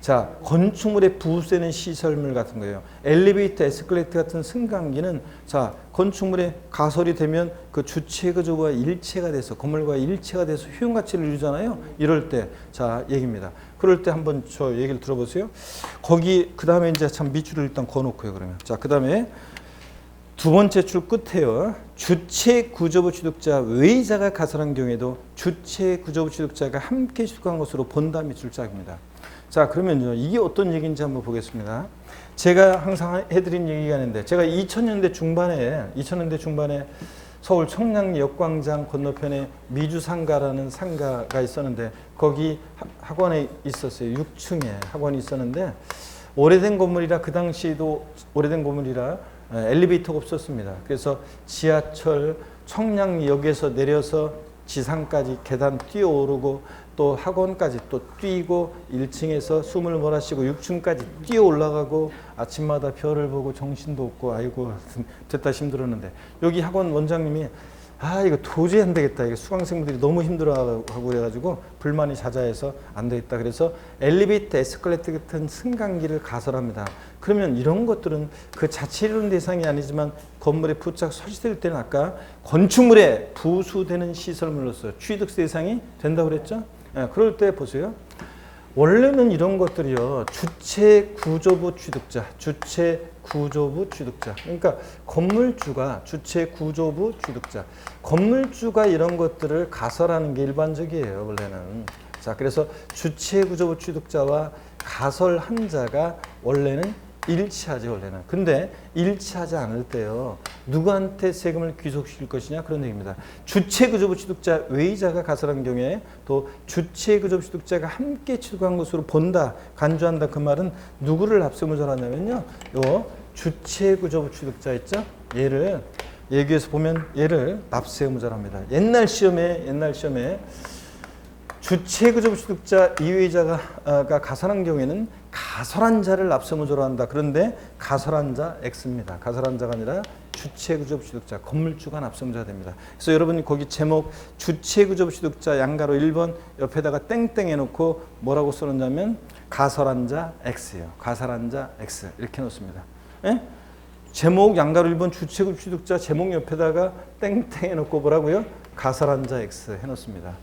자, 건축물에 부수되는 시설물 같은 거예요. 엘리베이터, 에스컬레이터 같은 승강기는 자, 건축물에 가설이 되면 그 주체 구조와 일체가 돼서 건물과 일체가 돼서 효용 가치를 이루잖아요. 이럴 때 자, 얘기입니다. 그럴 때 한번 저 얘기를 들어보세요. 거기 그다음에 이제 참 밑줄을 일단 그어 놓고요, 그러면. 자, 그다음에 두 번째 줄 끝에요. 주체 구조부 취득자 외의자가 가설한 경우에도 주체 구조부 취득자가 함께 취득한 것으로 본다 밑줄 짝입니다. 자, 그러면요. 이게 어떤 얘기인지 한번 보겠습니다. 제가 항상 해드린 얘기가 있는데 제가 2000년대 중반에 서울 청량리 역광장 건너편에 미주상가라는 상가가 있었는데 거기 학원에 있었어요. 6층에 학원이 있었는데 오래된 건물이라 그 당시에도 오래된 건물이라 엘리베이터가 없었습니다. 그래서 지하철 청량역에서 내려서 지상까지 계단 뛰어오르고 또 학원까지 또 뛰고 1층에서 숨을 몰아쉬고 6층까지 뛰어 올라가고 아침마다 별을 보고 정신도 없고 아이고 됐다 힘들었는데 여기 학원 원장님이 아 이거 도저히 안 되겠다. 이거 수강생분들이 너무 힘들어하고 그래가지고 불만이 자자해서 안 되겠다. 그래서 엘리베이터, 에스컬레이터 같은 승강기를 가설합니다. 그러면 이런 것들은 그 자체 이론 대상이 아니지만 건물에 부착 설치될 때는 아까 건축물에 부수되는 시설물로서 취득 대상이 된다고 그랬죠? 예, 그럴 때 보세요. 원래는 이런 것들이요. 주체 구조부 취득자, 주체 구조부 취득자. 그러니까 건물주가 주체 구조부 취득자. 건물주가 이런 것들을 가설하는 게 일반적이에요. 원래는. 자, 그래서 주체 구조부 취득자와 가설한 자가 원래는 일치하죠. 원래는. 근데 일치하지 않을 때요. 누구한테 세금을 귀속시킬 것이냐 그런 얘기입니다. 주체 구조부 취득자 외의자가 가설한 경우에 또 주체 구조부 취득자가 함께 취득한 것으로 본다, 간주한다. 그 말은 누구를 납세무자라냐면요. 요 주체 구조부 취득자 있죠? 얘를 예규에서 보면 얘를 납세무자랍니다. 옛날 시험에 주체 구조부 취득자 이외의자가 가설한 경우에는 가설한 자를 납세무자로 한다. 그런데 가설한 자 X입니다. 가설한 자가 아니라 주체 구조부 취득자, 건물주가 납세무자가 됩니다. 그래서 여러분이 거기 제목 주체 구조부 취득자 양가로 1번 옆에다가 땡땡 해놓고 뭐라고 써놓냐면 가설한 자 X예요. 가설한 자 X 이렇게 놓습니다. 예? 제목 양가로 1번 주체 구조부 취득자 제목 옆에다가 땡땡 해놓고 뭐라고요? 가설한 자 X 해놓습니다.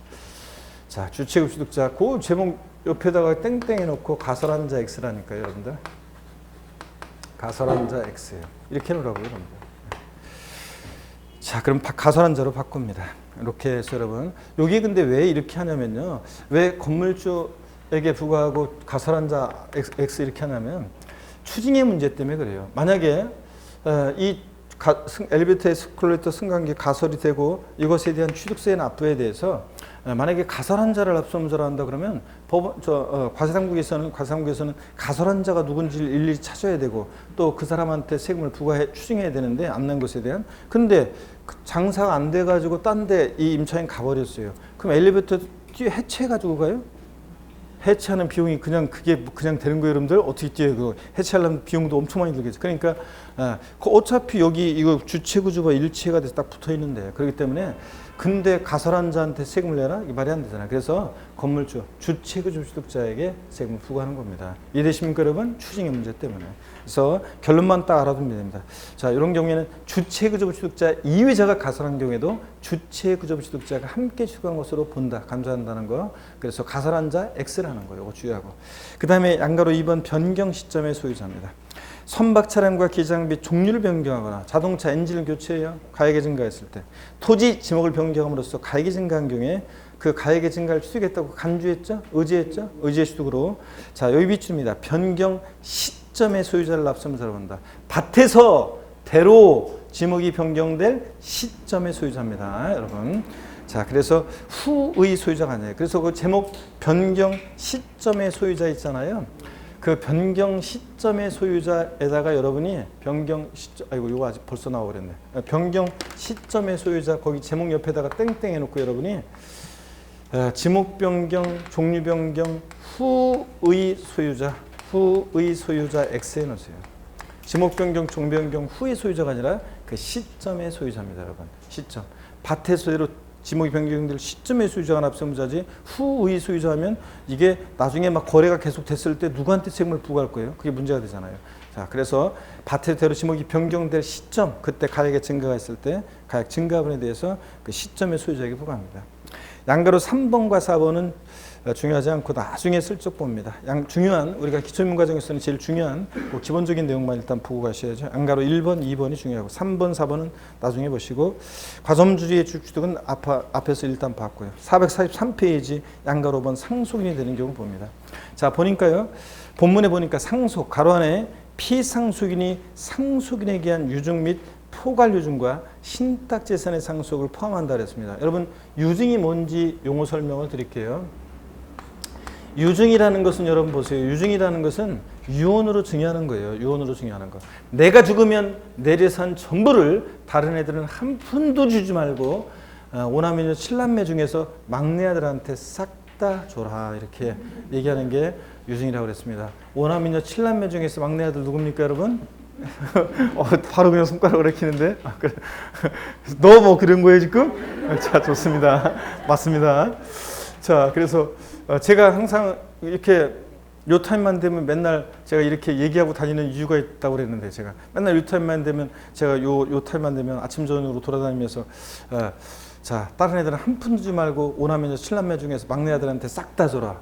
자, 주체급 취득자 그 제목 옆에다가 땡땡 해놓고 가설한 자 X라니까요, 여러분들. 가설한 자 X예요. 이렇게 해놓으라고요, 여러분들. 자, 그럼 가설한 자로 바꿉니다. 이렇게 해서 여러분, 여기 근데 왜 이렇게 하냐면요, 왜 건물주에게 부과하고 가설한 자 X 이렇게 하냐면 추징의 문제 때문에 그래요. 만약에 이 엘리베이터, 에스컬레이터 승강기 가설이 되고 이것에 대한 취득세 납부에 대해서 만약에 가설한 자를 납세무자로 한다 그러면 과세상국에서는 가설한 자가 누군지를 일일이 찾아야 되고 또 그 사람한테 세금을 부과해 추징해야 되는데 안 낸 것에 대한. 근데 장사가 안 돼 가지고 딴 데 이 임차인 가버렸어요. 그럼 엘리베이터 해체해 가지고 가요? 해체하는 비용이 그게 그냥 되는 거예요, 여러분들? 어떻게 뛰어요? 그거 해체하려면 비용도 엄청 많이 들겠죠. 그러니까 어차피 여기 이거 주체 구조가 일체가 돼서 딱 붙어 있는데 그렇기 때문에 근데 가설한 자한테 세금을 내라? 이 말이 안 되잖아요. 그래서 건물주, 주체 구조 취득자에게 세금을 부과하는 겁니다. 이해되십니까, 여러분? 추징의 문제 때문에. 그래서 결론만 딱 알아두면 됩니다. 자, 이런 경우에는 주체 구조부 취득자 이외자가 가설한 경우에도 주체 구조부 취득자가 함께 취득한 것으로 본다, 간주한다는 거. 그래서 가설한 자 X라는 거예요. 이거 주의하고. 그 다음에 양가로 2번 변경 시점의 소유자입니다. 선박 차량과 기장비 종류를 변경하거나 자동차 엔진을 교체해요. 가액이 증가했을 때. 토지 지목을 변경함으로써 가액이 증가한 경우에 그 가액의 증가를 취득했다고 간주했죠? 의지했죠? 의지의 취득으로. 자, 여기 밑줄입니다. 변경 시점의 소유자를 납세무자로 본다. 밭에서 대로 지목이 변경될 시점의 소유자입니다. 여러분. 자, 그래서 후의 소유자가 아니에요. 그래서 그 제목 변경 시점의 소유자 있잖아요. 그 변경 시점의 소유자에다가 여러분이 변경 시점, 아이고 이거 아직 벌써 나와버렸네. 변경 시점의 소유자 거기 제목 옆에다가 땡땡 해놓고 여러분이 지목 변경, 종류 변경, 후의 소유자 X 해놓으세요. 지목 변경, 종 변경 후의 소유자가 아니라 그 시점의 소유자입니다, 여러분. 시점. 밭에서 예로 지목이 변경될 시점의 소유자가 납세의무자지 후의 소유자하면 이게 나중에 막 거래가 계속 됐을 때 누구한테 책임을 부과할 거예요? 그게 문제가 되잖아요. 자, 그래서 밭에대로 지목이 변경될 시점, 그때 가액의 증가가 있을 때 가액 증가분에 대해서 그 시점의 소유자에게 부과합니다. 양가로 3번과 4번은 중요하지 않고 나중에 슬쩍 봅니다. 중요한 우리가 기초인문과정에서는 제일 중요한 그 기본적인 내용만 일단 보고 가셔야죠. 양가로 1번, 2번이 중요하고 3번, 4번은 나중에 보시고 과점주의의 주취득은 앞에서 일단 봤고요. 443페이지 양가로 5번 상속인이 되는 경우 봅니다. 자, 보니까요. 본문에 보니까 상속, 가로 안에 피상속인이 상속인에게 한 유증 및 포괄 유증과 신탁재산의 상속을 포함한다 그랬습니다. 여러분, 유증이 뭔지 용어 설명을 드릴게요. 유증이라는 것은 여러분 보세요. 유증이라는 것은 유언으로 증여하는 거예요. 유언으로 증여하는 거. 내가 죽으면 내 재산 전부를 다른 애들은 한 푼도 주지 말고 오남매녀 7남매 중에서 막내 아들한테 싹 다 줘라 이렇게 얘기하는 게 유증이라고 그랬습니다. 오남매녀 7남매 중에서 막내 아들 누굽니까 여러분? 바로 그냥 손가락으로 키는데 그래. 너 뭐 그런 거예요 지금? 자, 좋습니다. 맞습니다. 자, 그래서 제가 항상 이렇게 요 타임만 되면 맨날 제가 이렇게 얘기하고 다니는 이유가 있다고 그랬는데 제가 맨날 요 타임만 되면 제가 요 타임만 되면 아침 저녁으로 돌아다니면서 자, 다른 애들은 한 푼 주지 말고 오남매녀 7남매 중에서 막내 아들한테 싹 다 줘라.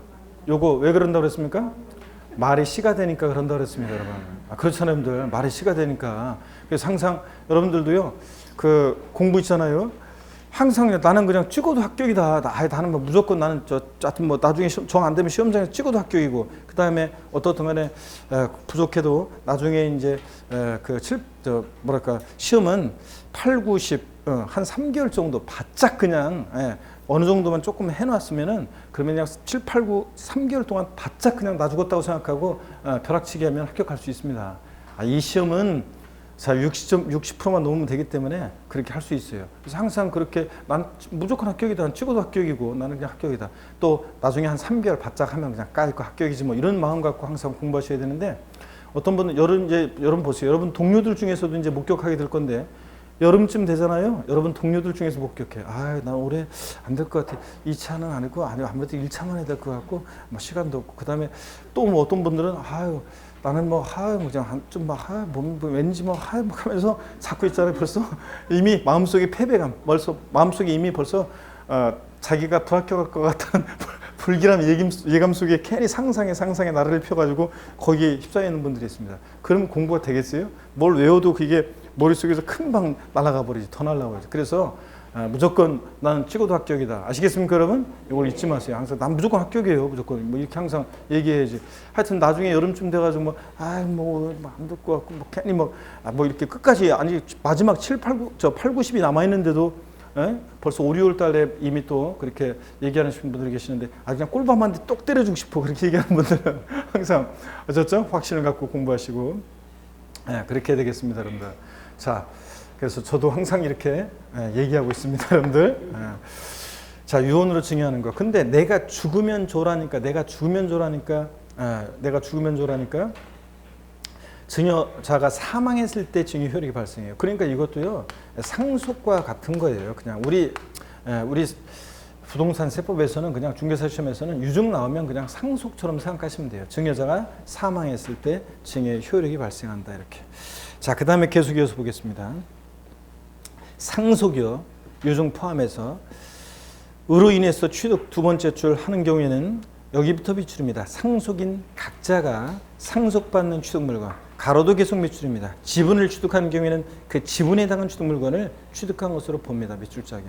요거 왜 그런다고 그랬습니까? 말이 씨가 되니까 그런다고 그랬습니다, 여러분. 그렇잖아요, 여러분들. 말이 씨가 되니까. 그래서 항상 여러분들도요, 그 공부 있잖아요. 항상 나는 그냥 찍어도 합격이다. 나는 뭐 무조건 나는 하여튼 뭐 나중에 정 안 되면 시험장에서 찍어도 합격이고, 그 다음에 어떻든 간에 부족해도 나중에 이제 시험은 8, 90, 한 3개월 정도 바짝 그냥 어느 정도만 조금 해놨으면은 그러면 그냥 7, 8, 9, 3개월 동안 바짝 그냥 나 죽었다고 생각하고 벼락치기 하면 합격할 수 있습니다. 이 시험은 자 60%만 넘으면 되기 때문에 그렇게 할 수 있어요. 그래서 항상 그렇게 난 무조건 합격이다. 찍어도 합격이고 나는 그냥 합격이다. 또 나중에 한 3개월 바짝 하면 그냥 까짓거 합격이지 뭐 이런 마음 갖고 항상 공부하셔야 되는데 어떤 분은 여러분 보세요. 여러분 동료들 중에서도 이제 목격하게 될 건데 여름쯤 되잖아요. 여러분 동료들 중에서 목격해. 난 올해 안 될 것 같아. 2차는 아니고 아무래도 1차만 해야 될 것 같고 뭐 시간도 없고 그다음에 또 뭐 어떤 분들은 나는 그냥 왠지 하면서 자꾸 있잖아요. 벌써 이미 마음속에 패배감, 마음속에 이미 벌써 자기가 불합격할 것 같은 불길한 예감 속에 괜히 상상에 나를 펴가지고 거기에 휩싸여 있는 분들이 있습니다. 그러면 공부가 되겠어요? 뭘 외워도 그게 머릿속에서 금방 날아가 버리지, 더 날아가 버리지. 그래서 무조건 나는 찍어도 합격이다. 아시겠습니까, 여러분? 이걸 잊지 마세요. 항상 난 무조건 합격이에요. 무조건 뭐 이렇게 항상 얘기해야지. 하여튼 나중에 여름쯤 돼가지고 안 될 것 같고 괜히 이렇게 끝까지 아니 마지막 8, 90이 남아 있는데도 벌써 5, 6월 달에 이미 또 그렇게 얘기하는 분들이 계시는데 그냥 꿀밤한테 똑 때려주고 싶어 그렇게 얘기하는 분들은 항상 어쩌죠? 확신을 갖고 공부하시고 그렇게 해야 되겠습니다, 여러분들. 자, 그래서 저도 항상 이렇게 얘기하고 있습니다, 여러분들. 자, 유언으로 증여하는 거. 근데 내가 죽으면 줘라니까 증여자가 사망했을 때 증여 효력이 발생해요. 그러니까 이것도요 상속과 같은 거예요. 그냥 우리 부동산 세법에서는 그냥 중개사 시험에서는 유증 나오면 그냥 상속처럼 생각하시면 돼요. 증여자가 사망했을 때 증여 효력이 발생한다 이렇게. 자, 그 다음에 계속 이어서 보겠습니다. 상속이요, 유증 포함해서 으로 인해서 취득 두 번째 줄 하는 경우에는 여기부터 비출입니다. 상속인 각자가 상속받는 취득물건, 가로도 계속 미출입니다. 지분을 취득하는 경우에는 그 지분에 해당하는 취득물건을 취득한 것으로 봅니다. 미출자격.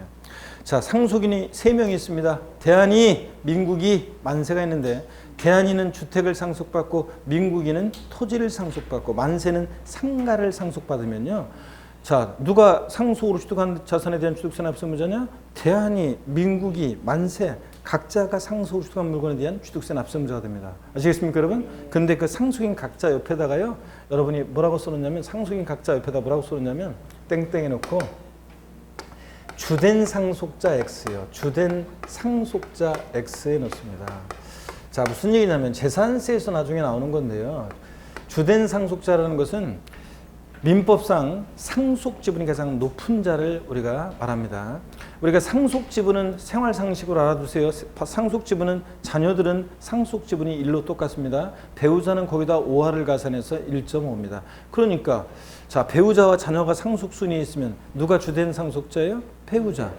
자, 상속인이 3명이 있습니다. 대한이, 민국이, 만세가 있는데 대한이는 주택을 상속받고 민국이는 토지를 상속받고 만세는 상가를 상속받으면요. 자, 누가 상속으로 취득한 자산에 대한 취득세 납세의무자냐? 대한이, 민국이, 만세 각자가 상속으로 취득한 물건에 대한 취득세 납세의무자가 됩니다. 아시겠습니까, 여러분? 근데 그 상속인 각자 옆에다가요, 여러분이 뭐라고 써놓냐면 상속인 각자 옆에다 뭐라고 써놓냐면 땡땡 해놓고 주된 상속자 X요. 주된 상속자 X에 넣습니다. 자, 무슨 얘기냐면 재산세에서 나중에 나오는 건데요. 주된 상속자라는 것은 민법상 상속 지분이 가장 높은 자를 우리가 말합니다. 우리가 상속 지분은 생활 상식으로 알아두세요. 상속 지분은 자녀들은 상속 지분이 1로 똑같습니다. 배우자는 거기다 5할을 가산해서 1.5입니다. 그러니까 자, 배우자와 자녀가 상속 순위에 있으면 누가 주된 상속자예요? 배우자.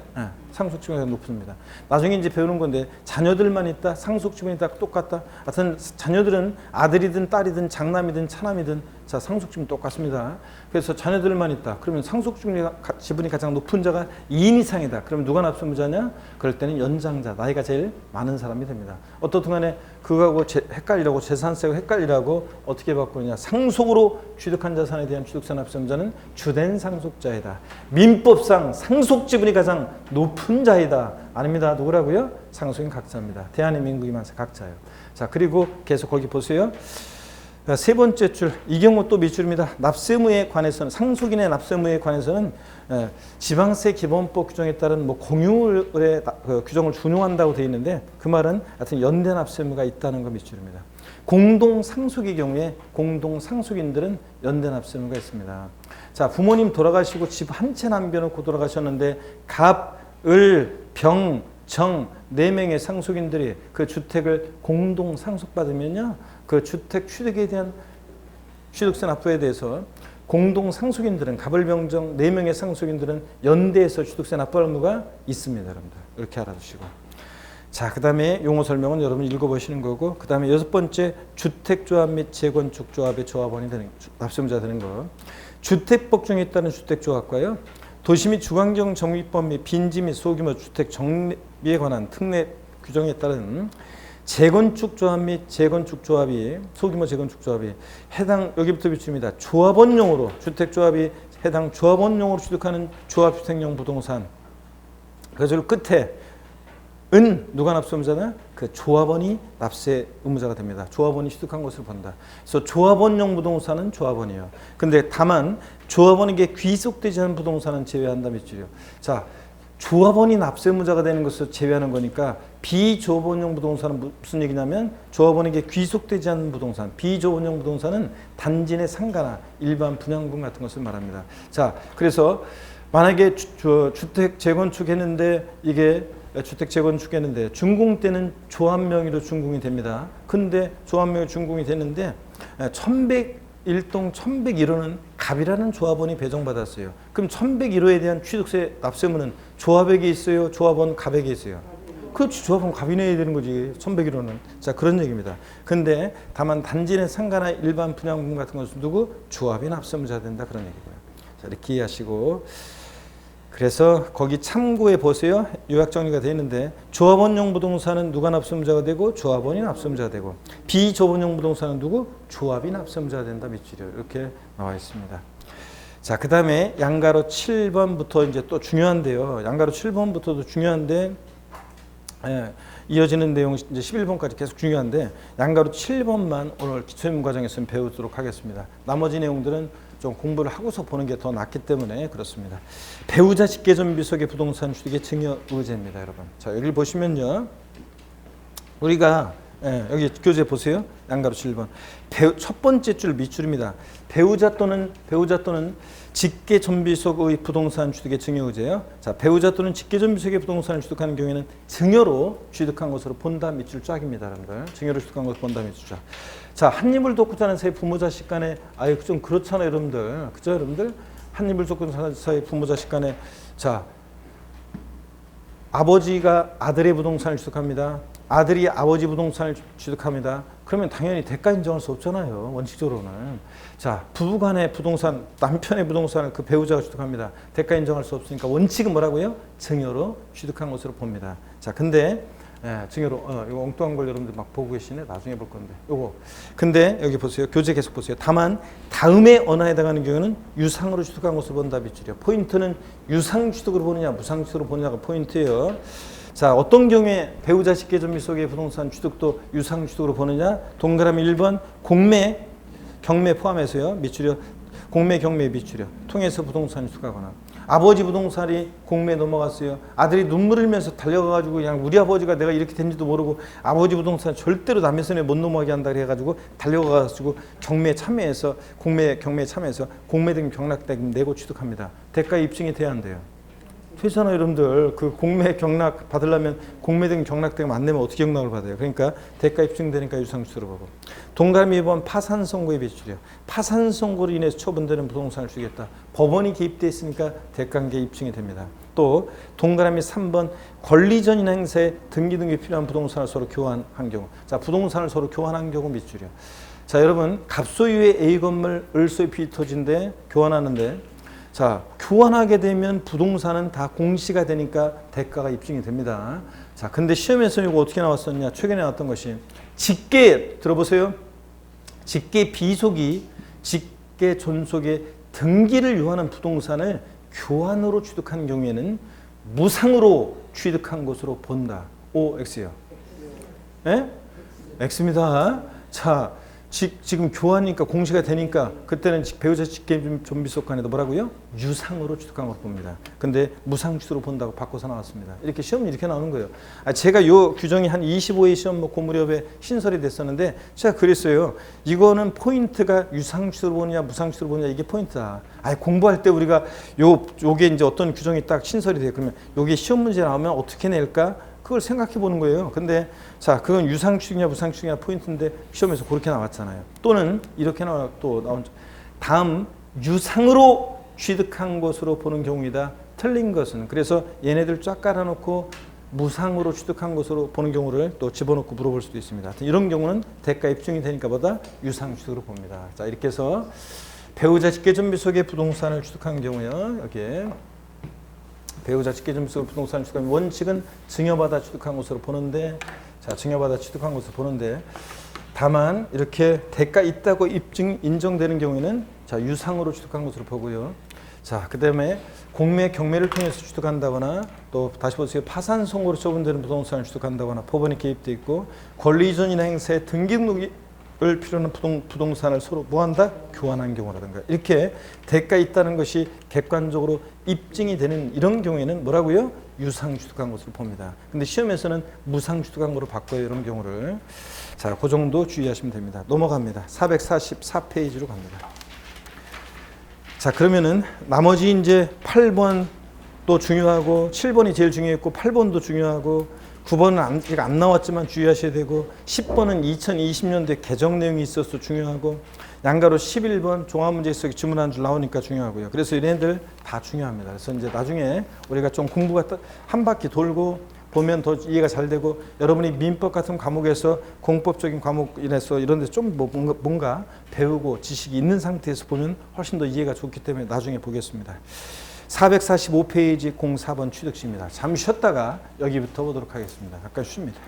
상속 지분이 가장 높습니다. 나중에 이제 배우는 건데 자녀들만 있다, 상속 지분이 다 똑같다. 하여튼 자녀들은 아들이든 딸이든 장남이든 차남이든 자, 상속 지분이 똑같습니다. 그래서 자녀들만 있다. 그러면 상속 지분이 가장 높은 자가 2인 이상이다. 그러면 누가 납세무자냐? 그럴 때는 연장자, 나이가 제일 많은 사람이 됩니다. 어떻든 간에 그거하고 헷갈리라고, 재산세하고 헷갈리라고 어떻게 바꾸느냐? 상속으로 취득한 자산에 대한 취득세 납세무자는 주된 상속자이다. 민법상 상속 지분이 가장 높은 자이다. 아닙니다. 누구라고요? 상속인 각자입니다. 대한민국이만 각자예요. 자, 그리고 계속 거기 보세요. 세 번째 줄, 이 경우 또 밑줄입니다. 납세무에 관해서는, 상속인의 납세무에 관해서는 지방세 기본법 규정에 따른 뭐 공유의 규정을 준용한다고 되어 있는데 그 말은 하여튼 연대 납세무가 있다는 거 밑줄입니다. 공동 상속의 경우에 공동 상속인들은 연대 납세무가 있습니다. 자, 부모님 돌아가시고 집 한 채 남겨놓고 돌아가셨는데 갑, 을, 병, 정 4명의 상속인들이 그 주택을 공동 상속받으면요, 그 주택 취득에 대한 취득세 납부에 대해서 공동 상속인들은 갑을병정 4명의 상속인들은 연대해서 취득세 납부할 의무가 있습니다. 여러분들 이렇게 알아두시고, 자, 그 다음에 용어 설명은 여러분 읽어보시는 거고, 그 다음에 6번째 주택조합 및 재건축조합의 조합원이 되는 납세무자 되는 거. 주택법 중에 따른 주택조합과요, 도시 및 주관경 정비법 및 빈지 및 소규모 주택 정비에 관한 특례 규정에 따른 재건축조합 및 재건축조합이, 소규모 재건축조합이 해당, 여기부터 비춥니다. 조합원용으로, 주택조합이 해당 조합원용으로 취득하는 조합주택용 부동산, 그 줄 끝에 은 누가 납세의무자냐? 그 조합원이 납세 의무자가 됩니다. 조합원이 취득한 것을 본다. 그래서 조합원용 부동산은 조합원이에요. 근데 다만 조합원에게 귀속되지 않은 부동산은 제외한다 밑줄이요. 자, 조합원이 납세 의무자가 되는 것을 제외하는 거니까 비조합원용 부동산은 무슨 얘기냐면 조합원에게 귀속되지 않는 부동산, 비조합원용 부동산은 단지 내 상가나 일반 분양분 같은 것을 말합니다. 자, 그래서 만약에 주택 재건축했는데 이게 주택 재건축했는데 준공 때는 조합 명의로 준공이 됩니다. 근데 조합 명의로 준공이 됐는데 1101동 1101호는 갑이라는 조합원이 배정받았어요. 그럼 1101호에 대한 취득세 납세무는 조합에게 있어요? 조합원 갑에게 있어요? 그렇지, 조합원 갑이 내야 되는 거지, 1101호는. 자, 그런 얘기입니다. 근데 다만 단지 내 상가나 일반 분양분 같은 것은 누구? 조합이 납세무자 된다, 그런 얘기고요. 자, 이렇게 이해하시고, 그래서 거기 참고해 보세요. 요약 정리가 되어 있는데 조합원용 부동산은 누가 납세의무자가 되고 조합원이 납세의무자가 되고, 비조합원용 부동산은 누구? 조합이 납세의무자가 된다 밑줄이요. 이렇게 나와 있습니다. 자, 그 다음에 양가로 7번부터 이제 또 중요한데요. 양가로 7번부터도 중요한데, 이어지는 내용 이제 11번까지 계속 중요한데 양가로 7번만 오늘 기초입문 과정에서 배우도록 하겠습니다. 나머지 내용들은 좀 공부를 하고서 보는 게 더 낫기 때문에 그렇습니다. 배우자 직계존 비속의 부동산 취득의 증여 의제입니다, 여러분. 자, 여기 보시면요, 우리가 여기 교재 보세요. 양가로 7번. 첫 번째 줄 밑줄입니다. 배우자 또는 직계존비속의 부동산 취득의 증여 의제요. 자, 배우자 또는 직계존비속의 부동산을 취득하는 경우에는 증여로 취득한 것으로 본다 밑줄 쫙입니다, 여러분들. 증여로 취득한 것으로 본다 밑줄 쫙. 자, 한 입을 돕고 사는 사이 부모 자식 간에, 아유 좀 그렇잖아요, 여러분들. 그죠, 여러분들? 한 입을 돕고 사는 사이 부모 자식 간에, 자, 아버지가 아들의 부동산을 취득합니다. 아들이 아버지 부동산을 취득합니다. 그러면 당연히 대가 인정할 수 없잖아요, 원칙적으로는. 자, 부부간의 부동산, 남편의 부동산을 그 배우자가 취득합니다. 대가 인정할 수 없으니까 원칙은 뭐라고요? 증여로 취득한 것으로 봅니다. 자, 근데 증여로, 이거 엉뚱한 걸 여러분들 막 보고 계시네. 나중에 볼 건데. 요거. 근데 여기 보세요. 교재 계속 보세요. 다만 다음에 언어에 해당하는 경우는 유상으로 취득한 것으로 본다 밑줄이요. 포인트는 유상 취득으로 보느냐, 무상 취득으로 보느냐가 포인트예요. 자, 어떤 경우에 배우자 직계존비 속의 부동산 취득도 유상 취득으로 보느냐? 동그라미 1번 공매, 경매 포함해서요. 밑줄이요. 공매, 경매 밑줄이요. 통해서 부동산 취득하거나. 아버지 부동산이 공매에 넘어갔어요. 아들이 눈물 흘리면서 달려가가지고 그냥 우리 아버지가 내가 이렇게 된지도 모르고 아버지 부동산 절대로 남의 손에 못 넘어가게 한다 그래가지고 달려가가지고 경매에 참여해서 경매에 참여해서 공매대금 경락대금 내고 취득합니다. 대가 입증이 돼야 한대요. 되잖아요, 여러분들. 그 공매 경락 받으려면 공매대금 경락대금 안 내면 어떻게 경락을 받아요? 그러니까 대가 입증되니까 유상주택으로 보고. 동감이 이번 파산 선고의 배출이요. 파산 선고로 인해서 처분되는 부동산을 주겠다. 법원이 개입돼 있으니까 대가관계 입증이 됩니다. 또 동그라미 3번 권리전인 행사에 등기 등기 필요한 부동산을 서로 교환한 경우. 자, 부동산을 서로 교환한 경우 밑줄이요. 자, 여러분 갑소유의 A 건물 을소의 B 토지인데 교환하는데 자, 교환하게 되면 부동산은 다 공시가 되니까 대가가 입증이 됩니다. 자, 근데 시험에서 이거 어떻게 나왔었냐? 최근에 나왔던 것이 직계 들어보세요. 직계 비속이 직계 존속의 등기를 요하는 부동산을 교환으로 취득한 경우에는 무상으로 취득한 것으로 본다. O, X요. 예? X입니다. 자, 지금 교환이니까 공시가 되니까 그때는 배우자 직계 존비속간에도 뭐라고요? 유상으로 취득한 걸 봅니다. 근데 무상 취득으로 본다고 바꿔서 나왔습니다. 이렇게 시험이 이렇게 나오는 거예요. 제가 요 규정이 한 25회 시험 그 무렵에 신설이 됐었는데 제가 그랬어요. 이거는 포인트가 유상 취득으로 보느냐 무상 취득으로 보느냐 이게 포인트다. 공부할 때 우리가 요게 이제 어떤 규정이 딱 신설이 돼요. 그러면 요게 시험 문제 나오면 어떻게 낼까? 그걸 생각해 보는 거예요. 근데 자, 그건 유상취득이냐 무상취득이냐 포인트인데 시험에서 그렇게 나왔잖아요. 또는 이렇게 또 나온 다음 유상으로 취득한 것으로 보는 경우이다. 틀린 것은 그래서 얘네들 쫙 깔아놓고 무상으로 취득한 것으로 보는 경우를 또 집어넣고 물어볼 수도 있습니다. 이런 경우는 대가 입증이 되니까 보다 유상취득으로 봅니다. 자, 이렇게 해서 배우자 직계존비 속에 부동산을 취득한 경우요. 여기에 배우자 직계존비속으로 부동산을 취득하면 원칙은 증여받아 취득한 것으로 보는데 자, 증여받아 취득한 것으로 보는데 다만 이렇게 대가 있다고 인정되는 경우에는 자, 유상으로 취득한 것으로 보고요. 자, 그다음에 공매 경매를 통해서 취득한다거나 또 다시 보세요. 파산 선고로 처분되는 부동산을 취득한다거나 법원이 개입돼 있고 권리 이전이나 행사에 등기 등록을 필요한 부동산을 서로 뭐한다? 교환한 경우라든가 이렇게 대가 있다는 것이 객관적으로 입증이 되는 이런 경우에는 뭐라고요? 유상 취득한 것으로 봅니다. 근데 시험에서는 무상 취득한 것으로 바꿔요. 이런 경우를. 자, 그 정도 주의하시면 됩니다. 넘어갑니다. 444페이지로 갑니다. 자, 그러면은 나머지 이제 8번도 중요하고 7번이 제일 중요했고 8번도 중요하고 9번은 아직 안 나왔지만 주의하셔야 되고 10번은 2020년도에 개정 내용이 있어서 중요하고 양가로 11번 종합문제 속에 지문 한 줄 나오니까 중요하고요. 그래서 얘네들 다 중요합니다. 그래서 이제 나중에 우리가 좀 공부가 한 바퀴 돌고 보면 더 이해가 잘 되고 여러분이 민법 같은 과목에서 공법적인 과목이라서 이런 데서 좀 뭔가 배우고 지식이 있는 상태에서 보면 훨씬 더 이해가 좋기 때문에 나중에 보겠습니다. 445페이지 04번 취득시입니다. 잠시 쉬었다가 여기부터 보도록 하겠습니다. 잠깐 쉽니다.